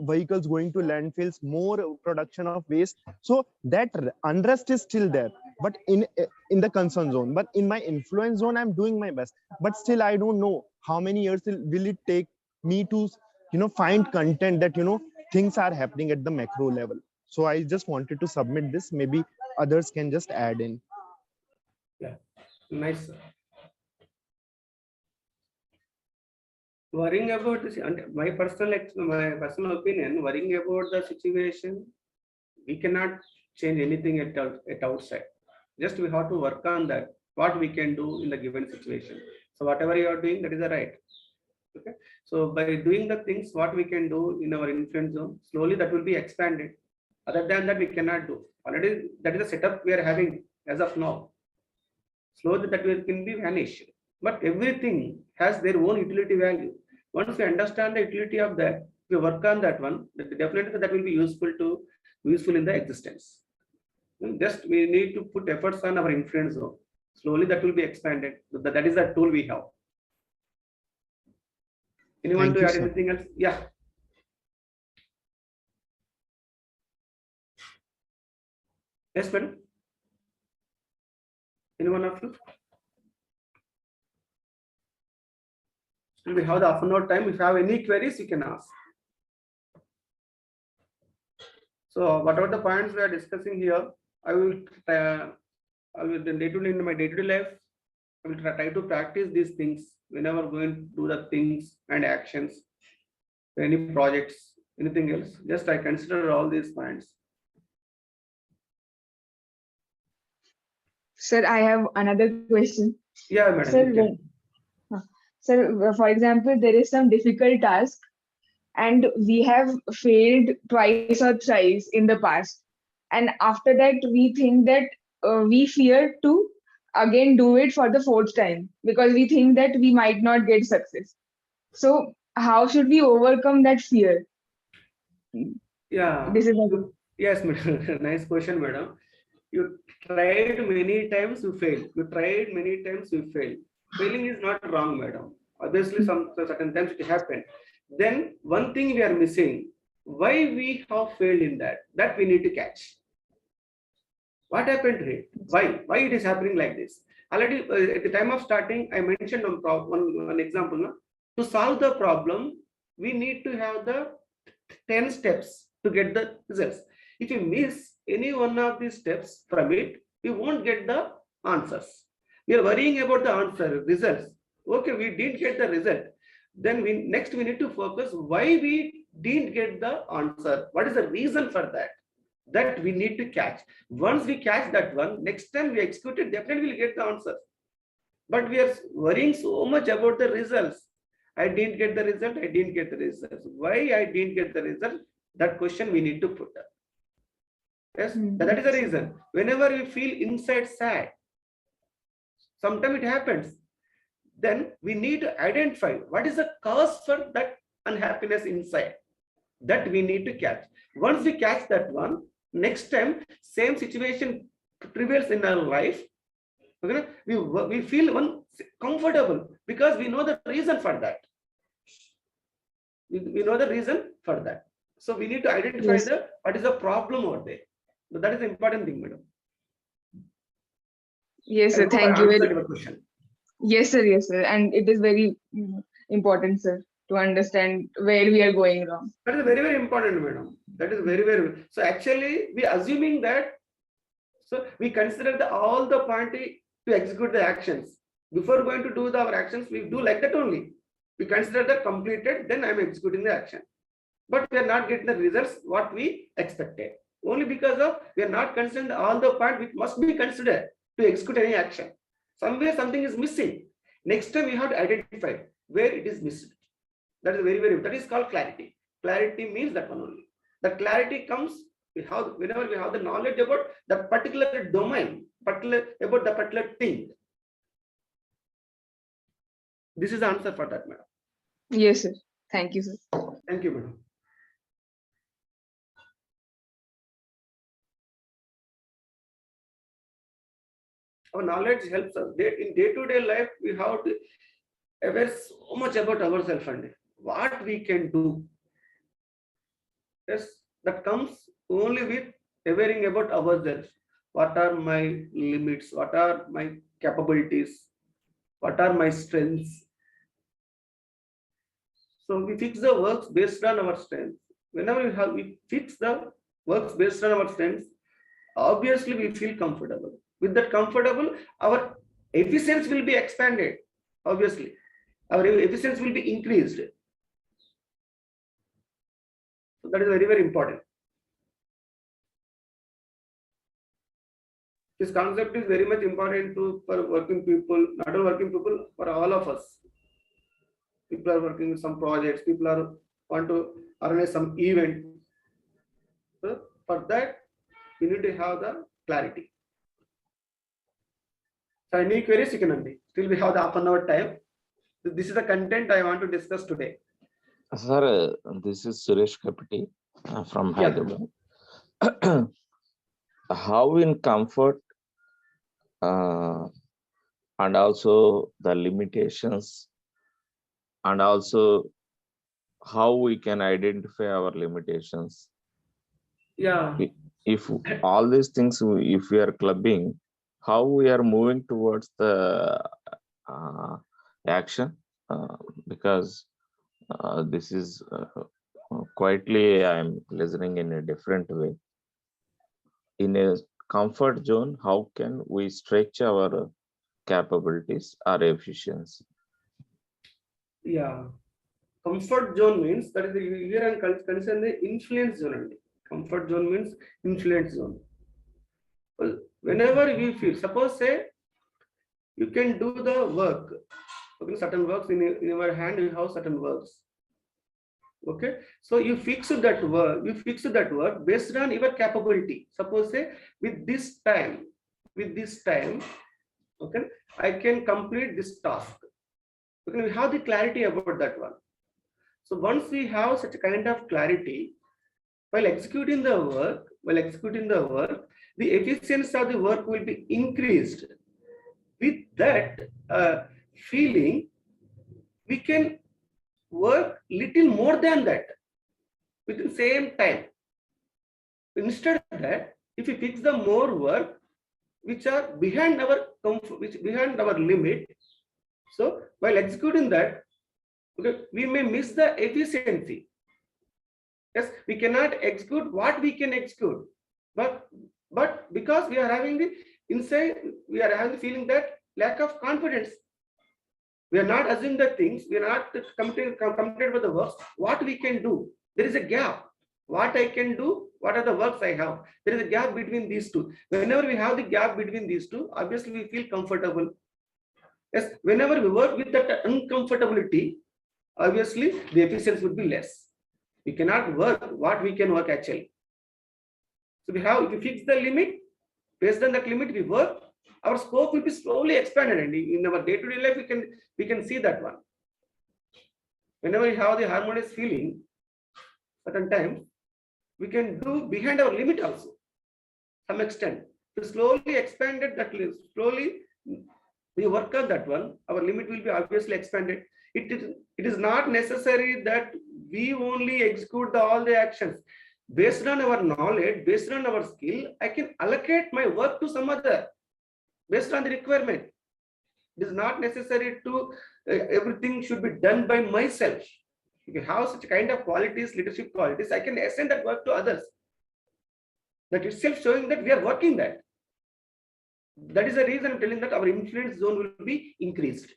vehicles going to landfills, more production of waste. So that unrest is still there, but in the concern zone. But in my influence zone, I'm doing my best. But still, I don't know how many years will it take me to, find content that, things are happening at the macro level. So I just wanted to submit this. Maybe others can just add in. Yeah, nice. Worrying about this, and my personal opinion, worrying about the situation, we cannot change anything at outside. Just we have to work on that, what we can do in the given situation. So whatever you are doing, that is the right. Okay. So by doing the things, what we can do in our influence zone, slowly that will be expanded. Other than that, we cannot do. Already, that is the setup we are having as of now. Slowly, that will can be vanished. But everything has their own utility value. Once we understand the utility of that, we work on that one. Definitely, that will be useful in the existence. And just we need to put efforts on our influence zone. Slowly, that will be expanded. That is the tool we have. Anyone to add anything else? Yeah. Yes, madam. Anyone of you? We have the half an hour time. If you have any queries, you can ask. So, whatever the points we are discussing here, I will in my day-to-day life, I will try to practice these things whenever going to do the things and actions, any projects, anything else. Just I consider all these points. Sir, I have another question. Yeah, madam. Sir, for example, there is some difficult task and we have failed twice or thrice in the past. And after that, we think that we fear to again do it for the fourth time because we think that we might not get success. So how should we overcome that fear? Yeah. This is yes, madam. Nice question, madam. You tried many times, you fail. You tried many times, you fail. Failing is not wrong, madam. Obviously, some certain times it happened. Then one thing we are missing, why we have failed in that we need to catch. What happened here? Why it is happening like this? Already at the time of starting, I mentioned one example. No? To solve the problem, we need to have the 10 steps to get the results. If you miss any one of these steps from it, we won't get the answers. We are worrying about the answer, results. Okay, we didn't get the result. Then we need to focus why we didn't get the answer. What is the reason for that? That we need to catch. Once we catch that one, next time we execute it, definitely we'll get the answer. But we are worrying so much about the results. I didn't get the result. I didn't get the results. Why I didn't get the result? That question we need to put up. Yes, that is the reason. Whenever we feel inside sad, sometimes it happens. Then we need to identify what is the cause for that unhappiness inside. That we need to catch. Once we catch that one, next time same situation prevails in our life, okay, we feel comfortable because we know the reason for that. We know the reason for that. So we need to identify what is the problem over there. So that is the important thing, madam. Yes, sir. Thank you. Yes, sir. Yes, sir. And it is very important, sir, to understand where we are going wrong. That is very, very important, madam. That is very, very. So actually, we assuming that. So we consider all the party to execute the actions. Before going to do our actions, we do like that only. We consider that completed, then I am executing the action. But we are not getting the results what we expected. Only because of we are not considering all the points which must be considered to execute any action. Somewhere something is missing. Next time we have to identify where it is missing. That is very, very, that is called clarity. Clarity means that one only. The clarity comes whenever we have the knowledge about the particular domain, about the particular thing. This is the answer for that, madam. Yes, sir. Thank you, sir. Thank you, madam. Our knowledge helps us. In day-to-day life, we have to aware so much about ourselves and what we can do. Yes, that comes only with awareing about ourselves. What are my limits? What are my capabilities? What are my strengths? So we fix the works based on our strengths. Whenever we fix the works based on our strengths, obviously we feel comfortable. With that comfortable, our efficiency will be expanded. Obviously, our efficiency will be increased. So that is very, very important. This concept is very much important for working people, not only working people, for all of us. People are working with some projects, people are want to organize some event. So for that, we need to have the clarity. So any queries you can only. Still we have the half an hour time. So this is the content I want to discuss today. Sir, this is Suresh Kapiti from Hyderabad. How in comfort and also the limitations, and also how we can identify our limitations. Yeah. If all these things, if we are clubbing, how we are moving towards the action, because this is quietly I'm listening in a different way. In a comfort zone, how can we stretch our capabilities or efficiency? Yeah. Comfort zone means that is the here and concern the influence zone. Comfort zone means influence zone. Well, whenever we feel, suppose say you can do the work. Okay, certain works in your hand, you have certain works. Okay, so you fix that work based on your capability. Suppose say with this time, okay, I can complete this task. Okay, we have the clarity about that one. So once we have such a kind of clarity, while executing the work, the efficiency of the work will be increased. With that feeling, we can work little more than that within the same time. Instead of that, if we fix the more work which are behind our limit, so while executing that, okay, we may miss the efficiency. Yes, we cannot execute what we can execute, but because we are having the inside, we are having the feeling that lack of confidence. We are not assuming the things, we are not committed with the works, what we can do. There is a gap. What I can do, what are the works I have? There is a gap between these two. Whenever we have the gap between these two, obviously we feel comfortable. Yes, whenever we work with that uncomfortability, obviously the efficiency would be less. We cannot work what we can work actually. So if we fix the limit, based on that limit we work, our scope will be slowly expanded, and in our day-to-day life we can see that one. Whenever we have the harmonious feeling, certain times we can do behind our limit also, some extent. To slowly expanded that, slowly we work on that one, our limit will be obviously expanded. It is not necessary that we only execute all the actions. Based on our knowledge, based on our skill, I can allocate my work to some other, based on the requirement. It is not necessary to everything should be done by myself. If you have such kind of qualities, leadership qualities, I can assign that work to others. That itself showing that we are working that. That is the reason I'm telling that our influence zone will be increased.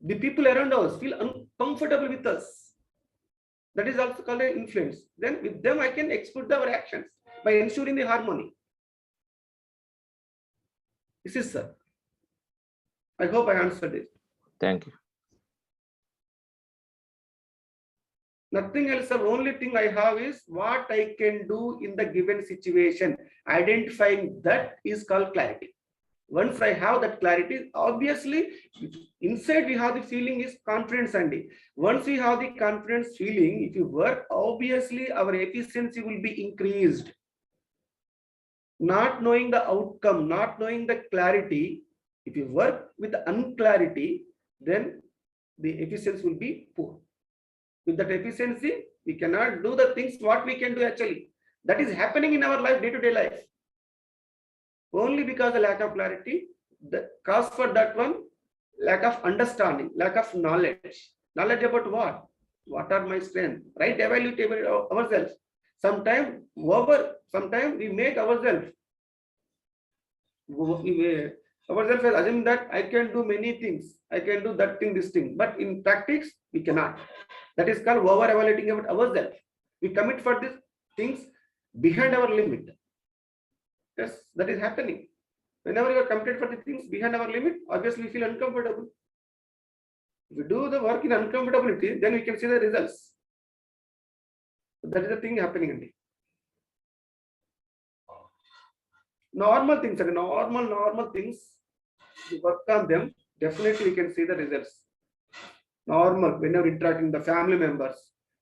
The people around us feel uncomfortable with us. That is also called an influence. Then with them I can execute our actions by ensuring the harmony. This is, sir. I hope I answered it. Thank you. Nothing else. The only thing I have is what I can do in the given situation. Identifying that is called clarity. Once I have that clarity, obviously inside we have the feeling is confidence, and once we have the confidence feeling, if you work, obviously our efficiency will be increased. not knowing the outcome, not knowing the clarity. If you work with the unclarity, then the efficiency will be poor. With that efficiency, we cannot do the things what we can do actually. That is happening in our life, day-to-day life. Only because of lack of clarity, the cause for that one, lack of understanding, lack of knowledge. Knowledge about what? What are my strengths? Right? Evaluate ourselves. Sometimes we make ourselves assume that I can do many things. I can do that thing, this thing. But in practice, we cannot. That is called over-evaluating about ourselves. We commit for these things behind our limit. Yes, that is happening. Whenever you are committed for the things behind our limit, obviously we feel uncomfortable. If we do the work in uncomfortability, then we can see the results. That is the thing happening. Normal things, normal things, we work on them, definitely we can see the results. Normal, whenever interacting the family members,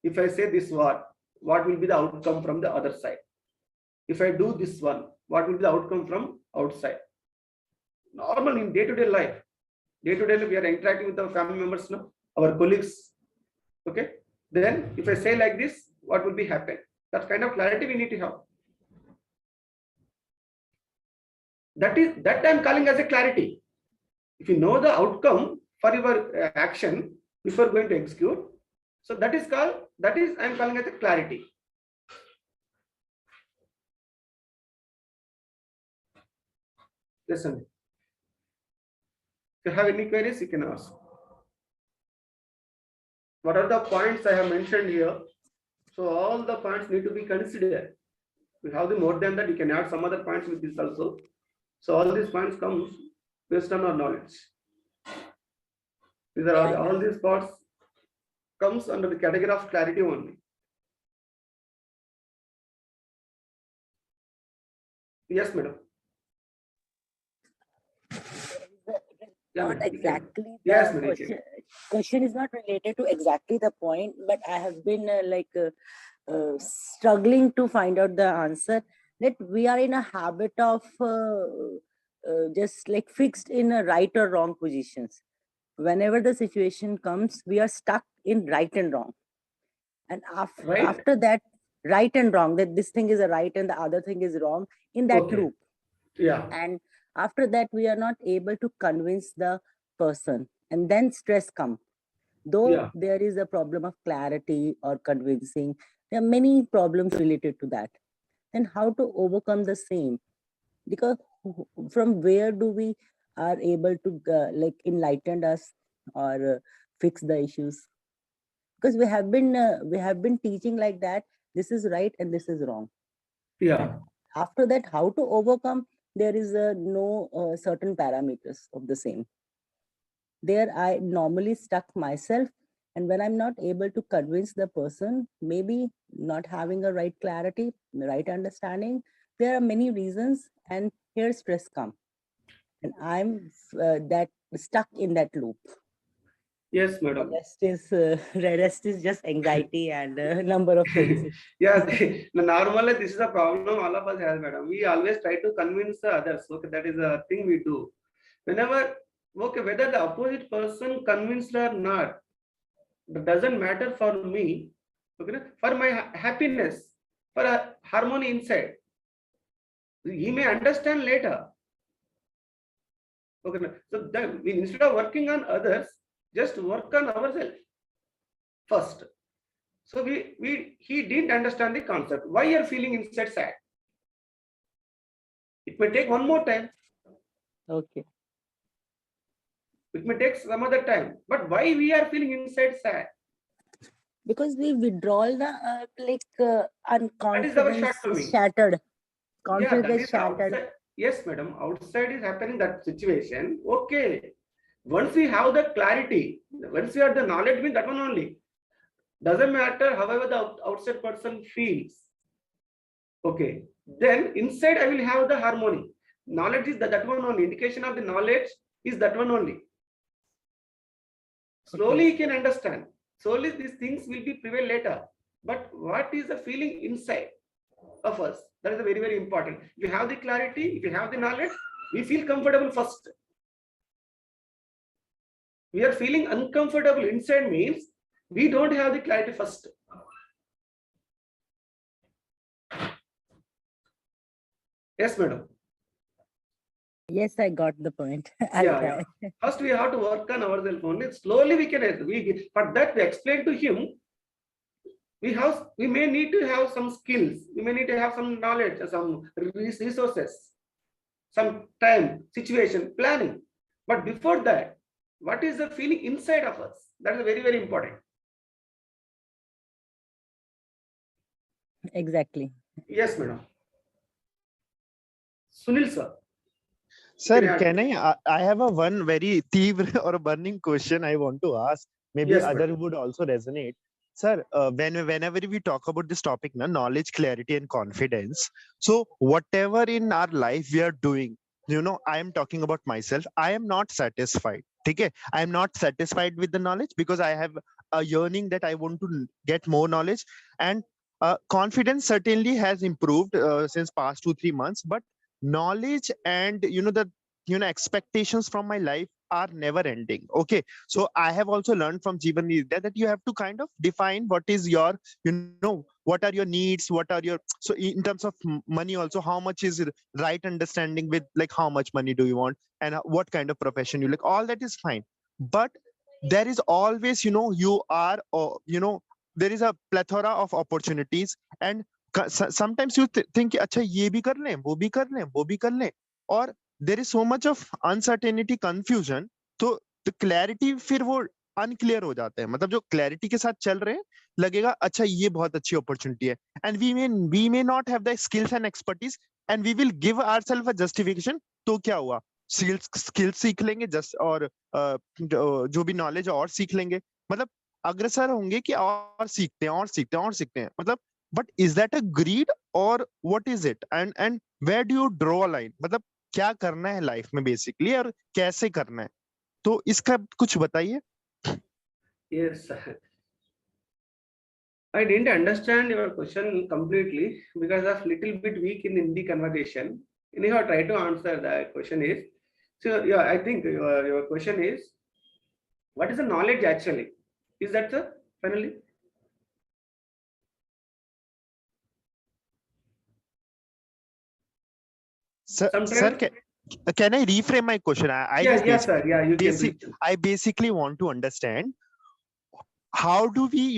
if I say this word, what will be the outcome from the other side? If I do this one, what will be the outcome from outside? Normal in day-to-day life. Day-to-day life, we are interacting with our family members now, our colleagues. Okay. Then if I say like this, what will be happen? That kind of clarity we need to have. That I'm calling as a clarity. If you know the outcome for your action before going to execute, so that is I'm calling as a clarity. Listen. If you have any queries, you can ask. What are the points I have mentioned here? So all the points need to be considered. We have the more than that, you can add some other points with this also. So all these points comes based on our knowledge. These are all these parts comes under the category of clarity only. Yes, madam. Not exactly the yes, question is not related to exactly the point, but I have been struggling to find out the answer, that we are in a habit of just like fixed in a right or wrong positions. Whenever the situation comes, we are stuck in right and wrong. And after that, right and wrong, that this thing is a right and the other thing is wrong, in that loop. Yeah. And after that, we are not able to convince the person, and then stress comes. Though there is a problem of clarity or convincing, there are many problems related to that. And how to overcome the same? Because from where do we are able to like enlighten us or fix the issues? Because we have been teaching like that, this is right and this is wrong. Yeah. After that, how to overcome? There is no certain parameters of the same. There I normally stuck myself, and when I'm not able to convince the person, maybe not having a right clarity, right understanding, there are many reasons, and here stress comes, and I'm that stuck in that loop. Yes, madam. Rest is just anxiety and a number of things. Normally this is a problem all of us have, madam. We always try to convince the others. Okay, that is a thing we do. Whenever, okay, whether the opposite person convinced or not, that doesn't matter for me. Okay, for my happiness, for a harmony inside. He may understand later. Okay, so then instead of working on others, just work on ourselves first. So he didn't understand the concept. Why you're feeling inside sad? It may take one more time. Okay. It may take some other time. But why we are feeling inside sad? Because we withdraw the unconfidence shattered. Confidence shattered. Outside. Yes, madam. Outside is happening that situation. Okay. Once we have the clarity, once we have the knowledge, means that one only. Doesn't matter however the outside person feels. Okay. Then inside I will have the harmony. Knowledge is that one only. Indication of the knowledge is that one only. Slowly you can understand. Slowly these things will be prevail later. But what is the feeling inside? of us. That is very, very important. If you have the clarity, if you have the knowledge, we feel comfortable first. We are feeling uncomfortable inside means we don't have the clarity first. Yes, madam. Yes, I got the point. I'll Yeah, try. yeah. First, we have to work on ourselves only. Slowly, we can. For that, we explain to him. We may need to have some skills. We may need to have some knowledge, some resources, some time, situation, planning. But before that, what is the feeling inside of us? That is very, very important. Exactly. Yes, madam. Sunil sir. Sir, can I have a one very tivra or a burning question I want to ask. Maybe Yes, other madam. would also resonate. Sir, whenever we talk about this topic, knowledge, clarity, and confidence. So whatever in our life we are doing, I am talking about myself. I am not satisfied. Okay, I am not satisfied with the knowledge because I have a yearning that I want to get more knowledge, and confidence certainly has improved since past 2-3 months. But knowledge and the expectations from my life are never ending. Okay, so I have also learned from Jeevan that you have to kind of define what is your what are your needs, what are your, so in terms of money also, how much is right understanding with like how much money do you want and what kind of profession you like, all that is fine. But there is always you are there is a plethora of opportunities, and sometimes you think अच्छा ये भी कर लें, वो भी कर लें, वो भी कर लें, और there is so much of uncertainty, confusion. तो the clarity फिर वो unclear हो जाते हैं, मतलब जो clarity के साथ चल रहे हैं लगेगा अच्छा ये बहुत अच्छी opportunity है, and we may not have the skills and expertise, and we will give ourselves a justification. तो क्या हुआ, skills सीख लेंगे just और जो भी knowledge और सीख लेंगे, मतलब अग्रसर होंगे कि और सीखते हैं और सीखते हैं और सीखते हैं, मतलब but is that a greed or what is it, and where do you draw a line, मतलब क्या करना है लाइफ में बेसिकली और कैसे करना है, तो इसका कुछ बताइए. Yes, I didn't understand your question completely because of little bit weak in Hindi conversation. Anyhow, try to answer that question is. So yeah, I think your question is, what is the knowledge actually? Is that the finally? Sir, Sometimes, can I reframe my question? yes, sir. Yeah, you can. I basically want to understand how do we,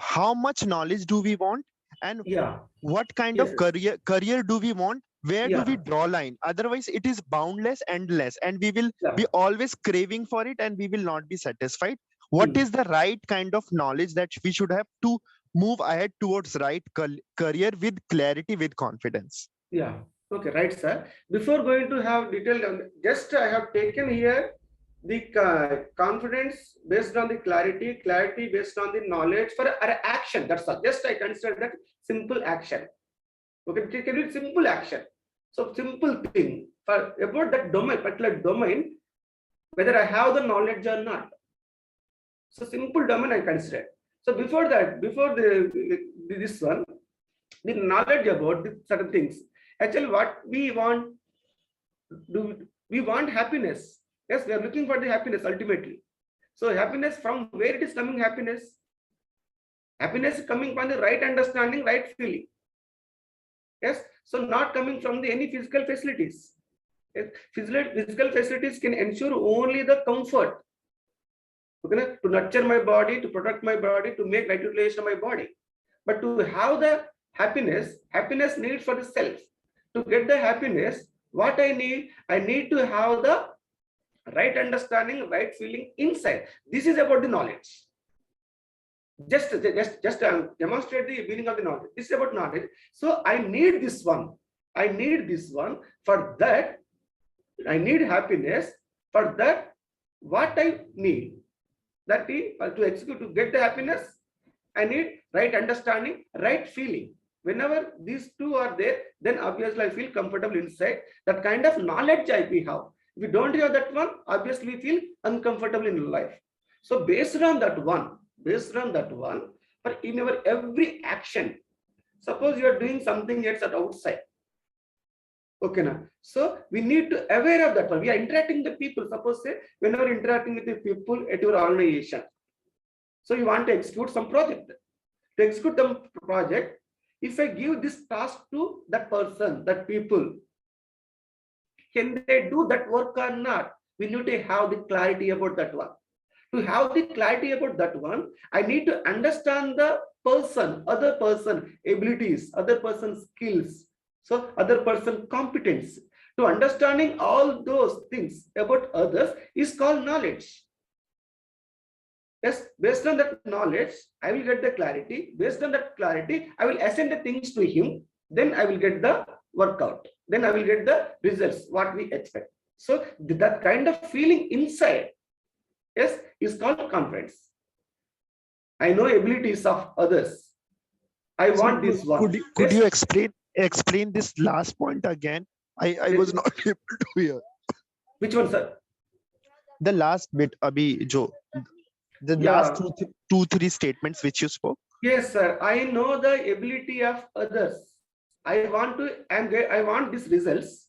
how much knowledge do we want, and what kind of career do we want? Where do we draw line? Otherwise, it is boundless, endless, and we will be always craving for it, and we will not be satisfied. What is the right kind of knowledge that we should have to move ahead towards right career with clarity, with confidence? Yeah. Okay, right, sir. Before going to have detailed, just I have taken here the confidence based on the clarity based on the knowledge for action. That's all. Just I consider that simple action. Okay, can you simple action? So simple thing for about that domain, particular domain, whether I have the knowledge or not. So simple domain I consider. So before that, before this one, the knowledge about the certain things. Actually, what we want, we want happiness. Yes, we are looking for the happiness ultimately. So happiness, from where it is coming, happiness? Happiness is coming from the right understanding, right feeling. Yes, so not coming from any physical facilities. Yes? Physical facilities can ensure only the comfort. Okay, to nurture my body, to protect my body, to make right utilization of my body. But to have the happiness needs for the self. To get the happiness, what I need to have the right understanding, right feeling inside. This is about the knowledge. Just demonstrate the meaning of the knowledge. This is about knowledge. So I need this one. I need this one. For that, I need happiness. For that, what I need, that is to execute, to get the happiness, I need right understanding, right feeling. Whenever these two are there, then obviously I feel comfortable inside. That kind of knowledge we have. If we don't have that one, obviously we feel uncomfortable in life. So based on that one, for in our every action, Suppose you are doing something else at outside. Okay, now. So we need to aware of that one. We are interacting with the people. Suppose say whenever interacting with the people at your organization, so you want to execute some project. To execute the project, if I give this task to that person, that people, can they do that work or not? We need to have the clarity about that one. To have the clarity about that one, I need to understand the person, other person abilities, other person skills, so other person competence. To understanding all those things about others is called knowledge. Yes, based on that knowledge, I will get the clarity. Based on that clarity, I will assign the things to him. Then I will get the workout. Then I will get the results, what we expect. So that kind of feeling inside, yes, is called confidence. I know abilities of others. I want this one. Could you explain this last point again? I was not able to hear. Which one, sir? The last bit, Abhi, Jo. The last two, three statements which you spoke. Yes, sir. I know the ability of others. I want these results.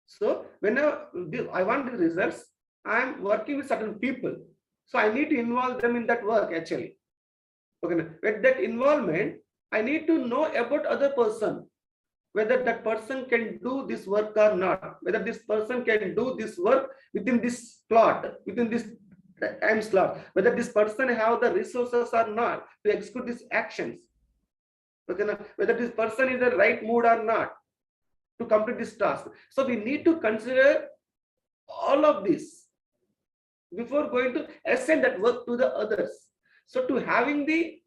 So whenever I want the results, I am working with certain people. So I need to involve them in that work actually. Okay. With that involvement, I need to know about other person, whether that person can do this work or not, whether this person can do this work within this plot, within this time slot, whether this person have the resources or not to execute these actions. Okay, whether this person is in the right mood or not to complete this task. So we need to consider all of this before going to assign that work to the others. So to having the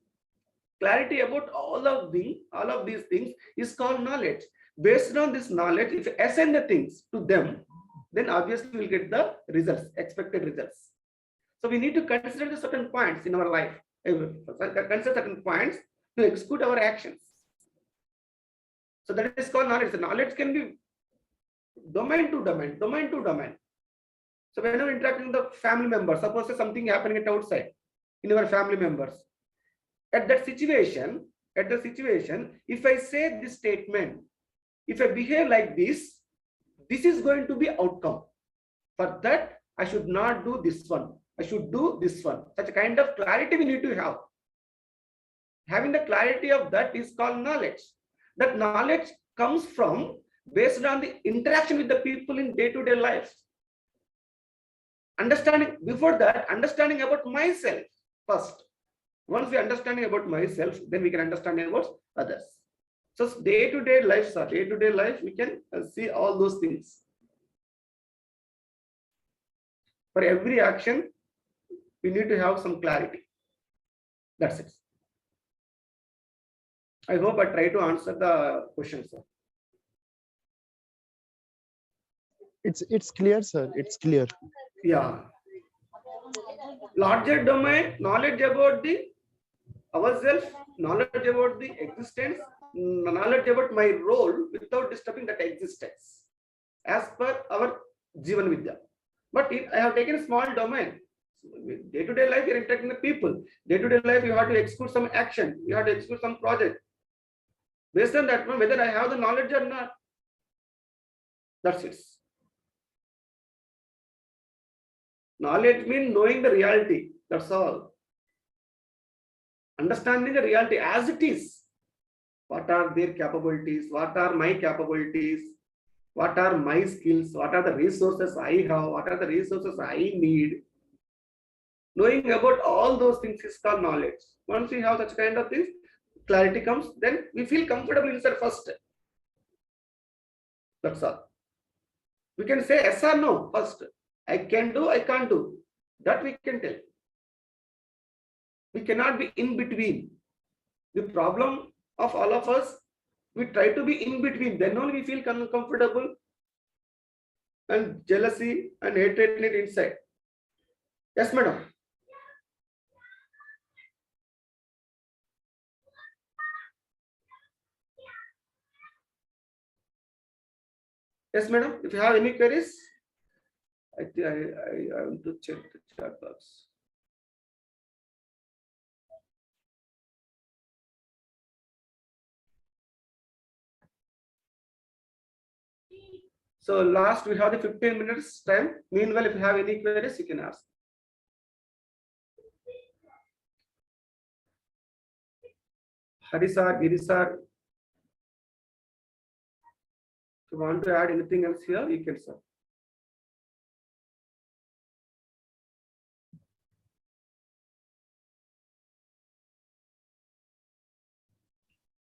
clarity about all of these things is called knowledge. Based on this knowledge, if you assign the things to them, then obviously we'll get the results, expected results. So we need to consider the certain points in our life, consider certain points to execute our actions. So that is called knowledge. The knowledge can be domain to domain, domain to domain. So whenever interacting with the family members, suppose something happening at outside in your family members, at the situation, if I say this statement, if I behave like this is going to be outcome. For that, I should not do this one. I should do this one. Such a kind of clarity we need to have. Having the clarity of that is called knowledge. That knowledge comes from based on the interaction with the people in day-to-day life. Understanding, before that, understanding about myself first. Once we understanding about myself, then we can understand about others. So day-to-day life, sir, day-to-day life, we can see all those things. For every action, we need to have some clarity. That's it. I hope I try to answer the question, sir. It's clear, sir. It's clear. Yeah. Larger domain, knowledge about the ourselves, knowledge about the existence, knowledge about my role without disturbing that existence, as per our Jivan Vidya. But I have taken a small domain. Day-to-day life, you're interacting with people. Day-to-day life, you have to execute some action. You have to execute some project. Based on that one, whether I have the knowledge or not, that's it. Knowledge means knowing the reality. That's all. Understanding the reality as it is. What are their capabilities? What are my capabilities? What are my skills? What are the resources I have? What are the resources I need? Knowing about all those things is called knowledge. Once we have such kind of things, clarity comes, then we feel comfortable inside first. That's all. We can say yes or no first. I can do, I can't do. That we can tell. We cannot be in between. The problem of all of us, we try to be in between. Then only we feel comfortable and jealousy and hatred inside. Yes, madam. Yes, madam. If you have any queries, I want to check the chat box. So last we have the 15 minutes time. Meanwhile, if you have any queries, you can ask. Hari sir, Giri sir, if you want to add anything else here, you can, sir.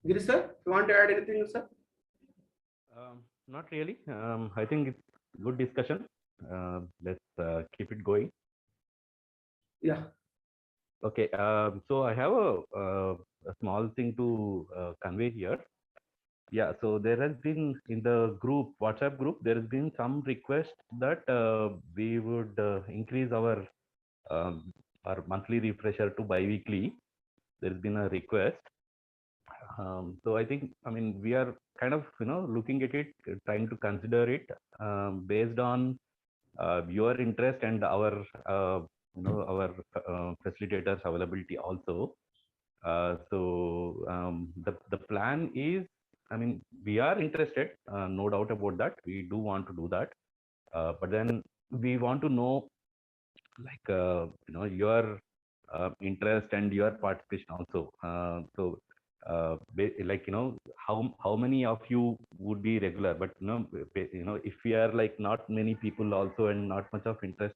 Giri sir, if you want to add anything, sir? Not really. I think it's good discussion. Let's keep it going. Yeah. Okay. So I have a small thing to convey here. Yeah. So there has been in the group, WhatsApp group, there has been some request that we would increase our monthly refresher to bi-weekly. There has been a request. So I think, I mean, we are kind of, looking at it, trying to consider it based on your interest and our, our facilitators availability also. So the plan is, I mean, we are interested, no doubt about that. We do want to do that, but then we want to know, like, your interest and your participation also. Like, how many of you would be regular, but if we are like not many people also and not much of interest,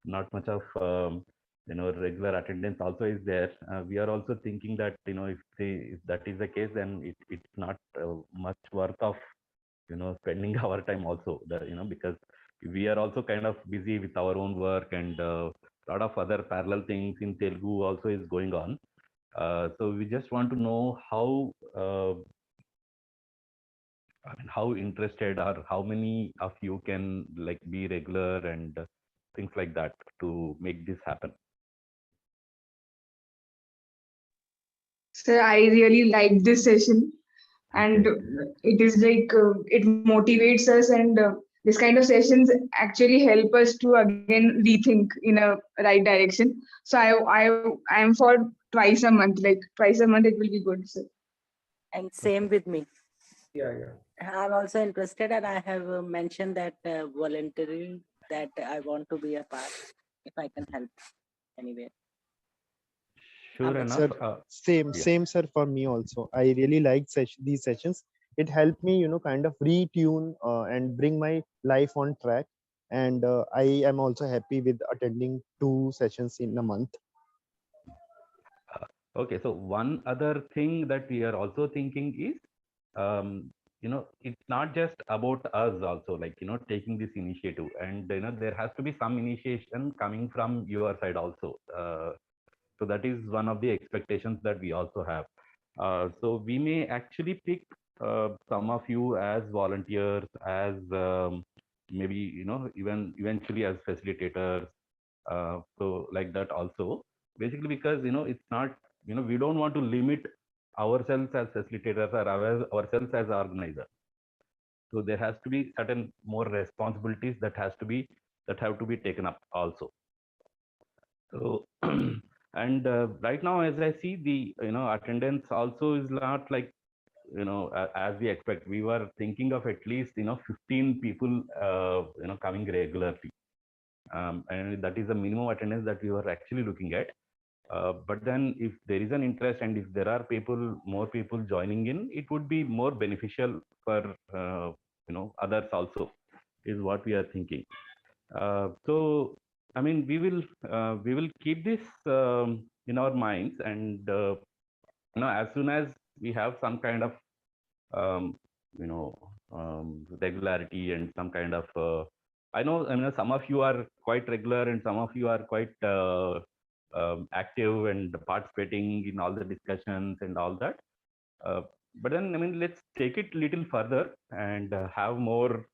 not much of regular attendance also is there, we are also thinking that if that is the case, then it's not much worth of spending our time also, because we are also kind of busy with our own work, and a lot of other parallel things in Telugu also is going on. So we just want to know how I mean, how interested or how many of you can like be regular and things like that to make this happen. Sir, I really like this session, and it is like it motivates us, and this kind of sessions actually help us to again rethink in a right direction. So I am for twice a month. Like twice a month, it will be good, sir. And same with me. Yeah, yeah. I'm also interested, and I have mentioned that voluntarily that I want to be a part if I can help anywhere. Sure Amit. enough. Sir, yeah. same sir for me also. I really like these sessions. It helped me, kind of retune and bring my life on track. And I am also happy with attending 2 sessions in a month. Okay, so one other thing that we are also thinking is, it's not just about us also, like, taking this initiative, and, there has to be some initiation coming from your side also. So that is one of the expectations that we also have. So we may actually pick some of you as volunteers, as maybe, even eventually as facilitators. So like that also, basically because, it's not, we don't want to limit ourselves as facilitators or ourselves as organizers. So there has to be certain more responsibilities that have to be taken up also. So and right now, as I see, the attendance also is not like as we expect. We were thinking of at least 15 people coming regularly, and that is the minimum attendance that we were actually looking at. But then if there is an interest and if there are more people joining in, it would be more beneficial for others also, is what we are thinking. So I mean, we will keep this in our minds, and as soon as we have some kind of regularity and some kind of I know some of you are quite regular and some of you are quite active and participating in all the discussions and all that. But then, I mean, let's take it a little further and have more,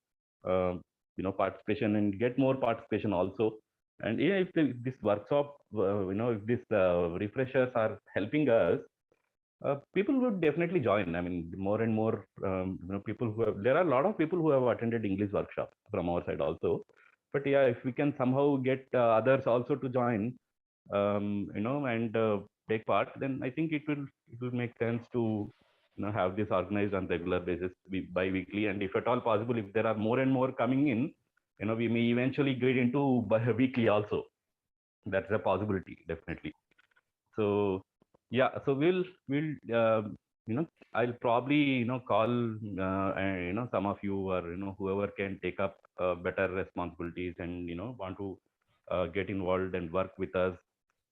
participation and get more participation also. And yeah, if this workshop, if this refreshers are helping us, people would definitely join. I mean, more and more, people there are a lot of people who have attended English workshops from our side also. But yeah, if we can somehow get others also to join, and take part, then I think it will make sense to have this organized on regular basis, bi-weekly, and if at all possible, if there are more and more coming in, we may eventually get into weekly also. That's a possibility, definitely. So yeah, so we'll I'll probably call some of you, or whoever can take up better responsibilities and want to get involved and work with us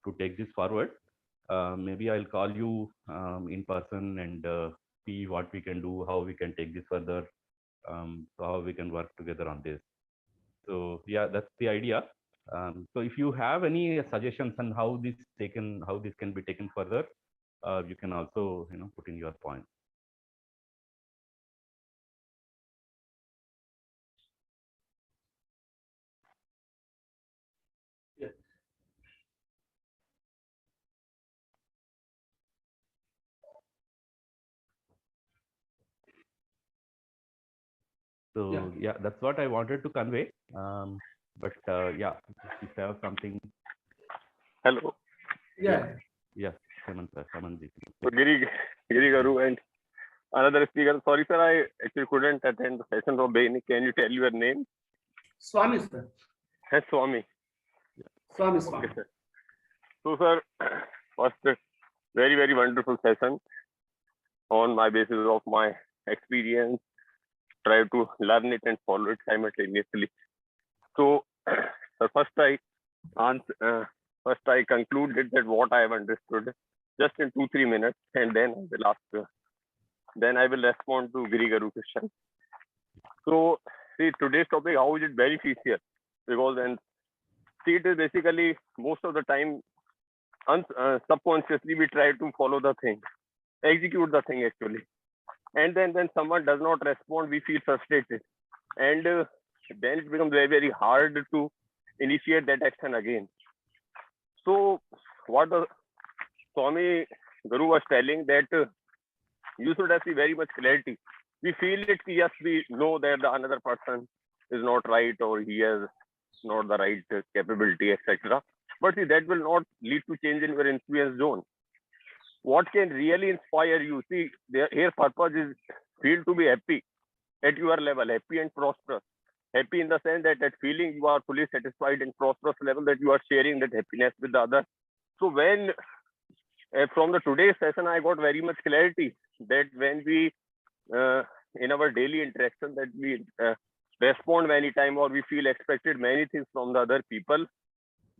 to take this forward. Maybe I'll call you in person and see what we can do, how we can take this further, so how we can work together on this. So yeah, that's the idea. So if you have any suggestions on how this can be taken further, you can also put in your point. Yeah. So yeah, that's what I wanted to convey. But yeah, if you have something. Hello. Yeah. Yeah, Samanji. So Giri Garu and another speaker. Sorry, sir, I actually couldn't attend the session from beginning. Can you tell your name? Swamy, sir. Yes, Swamy. Swamy. Okay, sir. So, sir, first, very, very wonderful session on my basis of my experience. Try to learn it and follow it simultaneously. So, first I concluded that what I have understood just in 2-3 minutes, and then I will ask. Then I will respond to Giri Garu question. So, see, today's topic, how is it beneficial? Because then, see, it is basically most of the time subconsciously we try to follow the thing, execute the thing actually, and then someone does not respond, we feel frustrated, and then it becomes very, very hard to initiate that action again. So what the Swamy Guru was telling, that you should have very much clarity. We feel it, yes, we know that the another person is not right, or he has not the right capability, etc. But see, that will not lead to change in your influence zone. What can really inspire you? See, here purpose is feel to be happy at your level, happy and prosperous. Happy in the sense that feeling you are fully satisfied and prosperous level, that you are sharing that happiness with the other. So when from the today's session, I got very much clarity that when we in our daily interaction, that we respond many time, or we feel expected many things from the other people,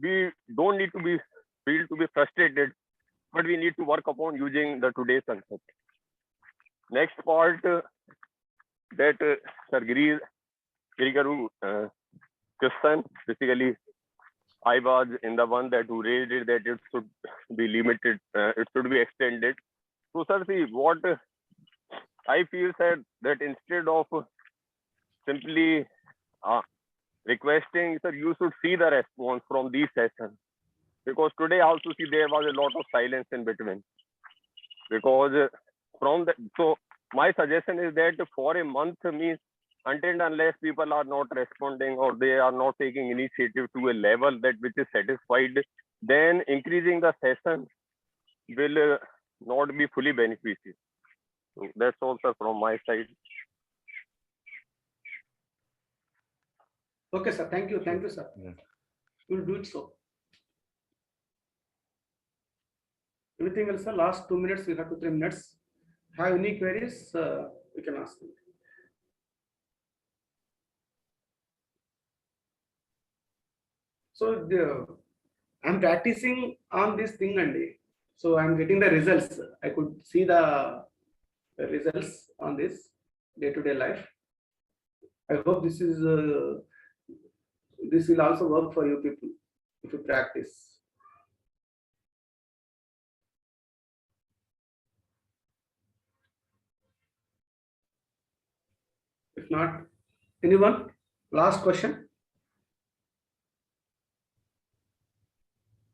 we don't need to feel to be frustrated, but we need to work upon using the today's concept. Next part, that Sir Giri Garu question, basically I was in the one that who raised it, that it should be limited, it should be extended. So sir, see, what I feel, sir, that instead of simply requesting, sir, you should see the response from these sessions. Because today also, see, there was a lot of silence in between. Because from the, so my suggestion is that for a month means, until and unless people are not responding, or they are not taking initiative to a level that which is satisfied, then increasing the session will not be fully beneficial. So that's all, sir, from my side. Okay, sir. Thank you, sir. Yeah. We'll do it so. Anything else, sir? Last 2 minutes, we have 2-3 minutes. Have any queries? We can ask them. So I'm practicing on this thing, and so I'm getting the results. I could see the results on this day-to-day life. I hope this will also work for you people if you practice. If not, anyone? Last question.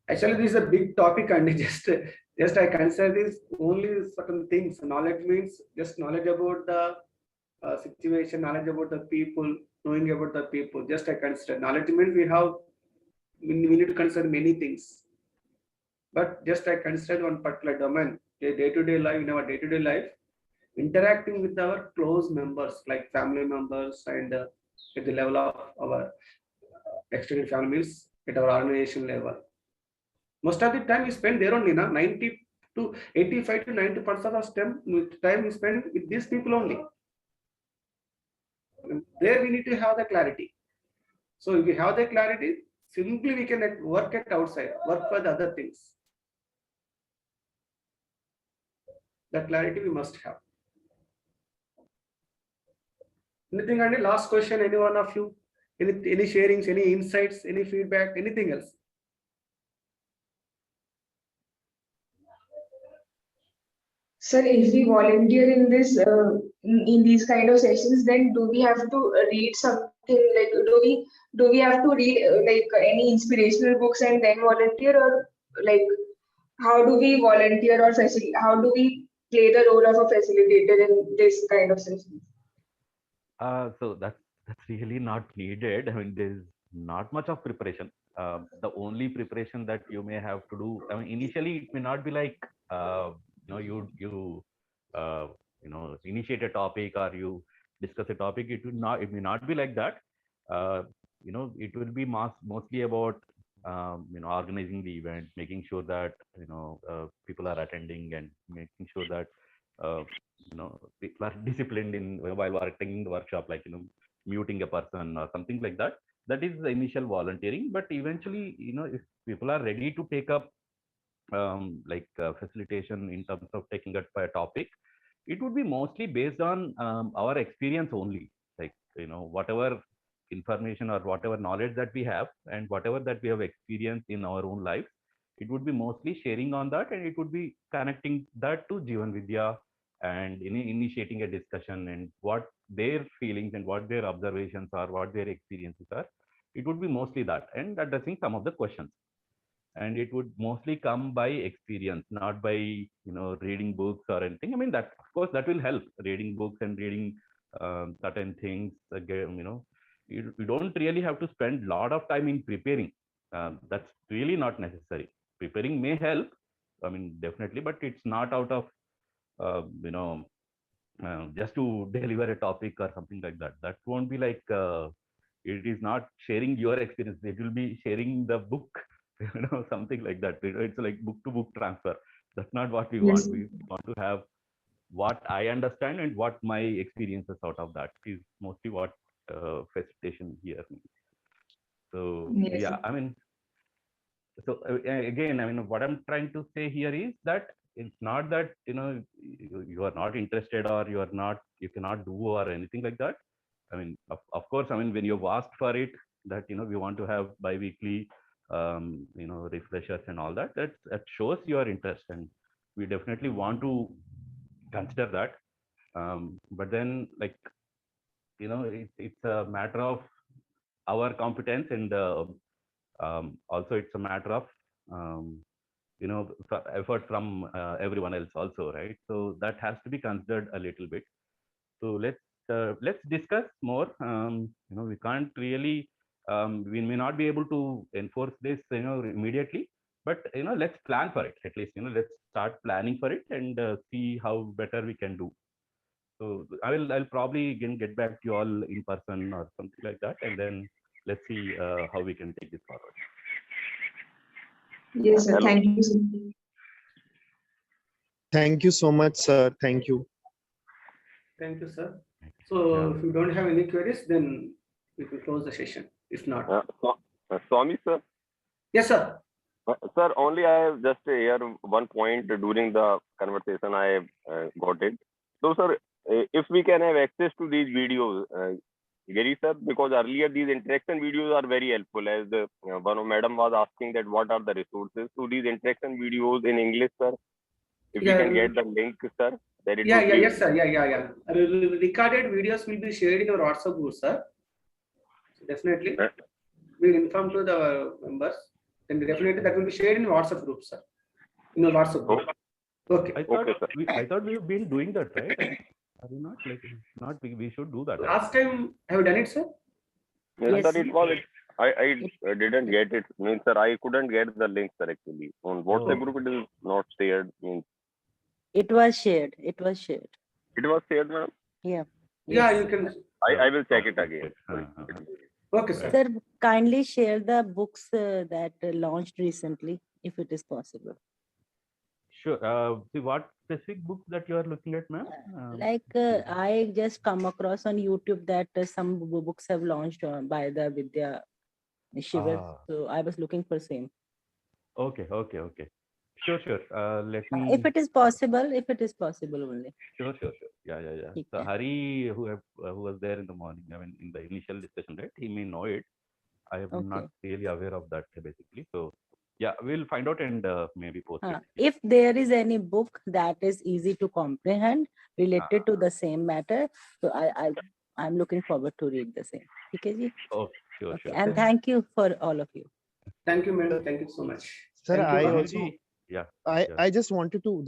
Actually, this is a big topic, and just I consider this only certain things. Knowledge means just knowledge about the situation, knowledge about the people, knowing about the people. Just I consider knowledge means we need to consider many things. But just I consider one particular domain, day-to-day life, in our day-to-day life. interacting with our close members like family members and at the level of our extended families at our organization level. Most of the time we spend there only, 90 to 85 to 90% of time we spend with these people only. There we need to have the clarity. So if we have the clarity, simply we can work at outside, work for the other things. That clarity we must have. Anything, any last question, any one of you? Any sharings, any insights, any feedback, anything else? Sir, if we volunteer in this in these kind of sessions, then do we have to read something like do we have to read like any inspirational books and then volunteer, or like how do we volunteer or how do we play the role of a facilitator in this kind of session? So that's really not needed. I mean, there's not much of preparation. The only preparation that you may have to do, I mean, initially it may not be like you initiate a topic or you discuss a topic. It may not be like that. It will be mostly about organizing the event, making sure that people are attending, and making sure that people are disciplined in while attending the workshop, like muting a person or something like that. That is the initial volunteering. But eventually, if people are ready to take up facilitation in terms of taking up a topic, it would be mostly based on our experience only. Like whatever information or whatever knowledge that we have and whatever that we have experienced in our own lives, it would be mostly sharing on that, and it would be connecting that to Jivan Vidya and initiating a discussion and what their feelings and what their observations are, what their experiences are. It would be mostly that, and addressing some of the questions. And it would mostly come by experience, not by reading books or anything. I mean, that of course that will help, reading books and reading certain things. You don't really have to spend a lot of time in preparing. That's really not necessary. Preparing may help, I mean, definitely, but it's not out of just to deliver a topic or something like that. That won't be like it is not sharing your experience. It will be sharing the book, something like that. It's like book to book transfer. That's not what we Yes. want. We want to have what I understand and what my experiences out of that is mostly what facilitation here means. So Yes. yeah, I mean, so again, I mean, what I'm trying to say here is that it's not that you are not interested or you cannot do or anything like that. I mean, of course, I mean, when you've asked for it, that we want to have bi-weekly refreshers and all that, that shows your interest, and we definitely want to consider that. But then, like, it's a matter of our competence, and also it's a matter of effort from everyone else also, right? So that has to be considered a little bit. So let's discuss more. We can't really, we may not be able to enforce this immediately, but let's plan for it at least. Let's start planning for it and see how better we can do. So I'll probably again get back to you all in person or something like that, and then let's see how we can take this forward. Yes, sir. Hello. Thank you, sir. Thank you so much, sir. Thank you. Thank you, sir. So if you don't have any queries, then we can close the session. If not, Swamy, sir. yes, sir. Sir, only I have just here one point during the conversation I got it. So, sir, if we can have access to these videos, Gary sir, because earlier these interaction videos are very helpful. As the one of madam was asking that what are the resources to these interaction videos in English, sir. If we can get the link, sir, that it would be... Yes, sir. Yeah. Recorded videos will be shared in our WhatsApp group, sir. So definitely, we'll inform to the members. Then definitely that will be shared in WhatsApp group, sir. In our WhatsApp group. Okay. I thought we've been doing that, right? Are we not? Like, not we should do that. Last time, have you done it, sir? Yes, sir, it was. I didn't get it. Means, sir, I couldn't get the link, sir, actually. On WhatsApp group, it is not shared. Means. It was shared. It was shared. It was shared, ma'am. Yeah, Yes. you can. I will check it again. Okay, sir. Sir, kindly share the books that launched recently, if it is possible. Sure. What specific book that you are looking at, ma'am? I just come across on YouTube that some books have launched by the Vidya Shiva. So I was looking for same. Okay. Sure. Let me. If it is possible only. Sure. Yeah. Okay. So Hari, who was there in the morning, I mean, in the initial discussion, right? He may know it. I am not really aware of that basically. So yeah, we'll find out and maybe post it. If there is any book that is easy to comprehend related to the same matter, so I'm looking forward to read the same. Okay, ji? Oh, sure. And thank you for all of you. Thank you, madam. Thank you so much. Sir, Thank you, I ma'am. also, I just wanted to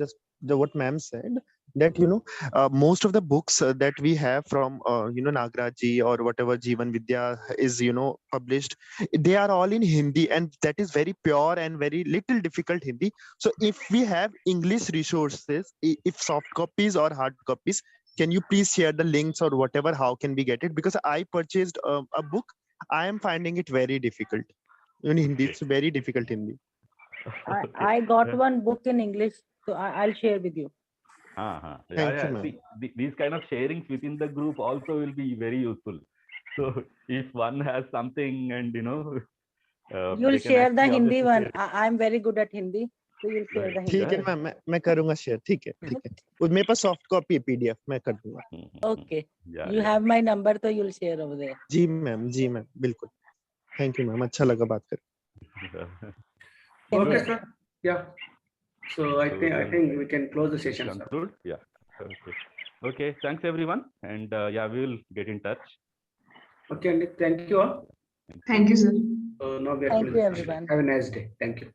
what ma'am said, that most of the books that we have from Nagraji or whatever Jeevan Vidya is published, they are all in Hindi, and that is very pure and very little difficult Hindi. So if we have English resources, if soft copies or hard copies, can you please share the links or whatever? How can we get it? Because I purchased a book, I am finding it very difficult in Hindi. It's very difficult Hindi. I got one book in English, so I'll share with you. Thank you, ma'am. See, these kind of sharings within the group also will be very useful. So if one has something and you'll share the Hindi one. I'm very good at Hindi, so you'll share the Hindi. ठीक है ma'am, मैं करूंगा share. ठीक है. मेरे पास soft copy PDF मैं कर दूंगा. Okay. You have my number, so you'll share over there. जी मैम, बिल्कुल. Thank you मैम, अच्छा लगा बात कर. Okay, sir. Yeah. So I think we can close the session, sir. Yeah. Okay. Thanks everyone, and we will get in touch. Okay, Nick, thank you all. Thank you, sir. So now we are Thank you, closing. everyone. Have a nice day. Thank you.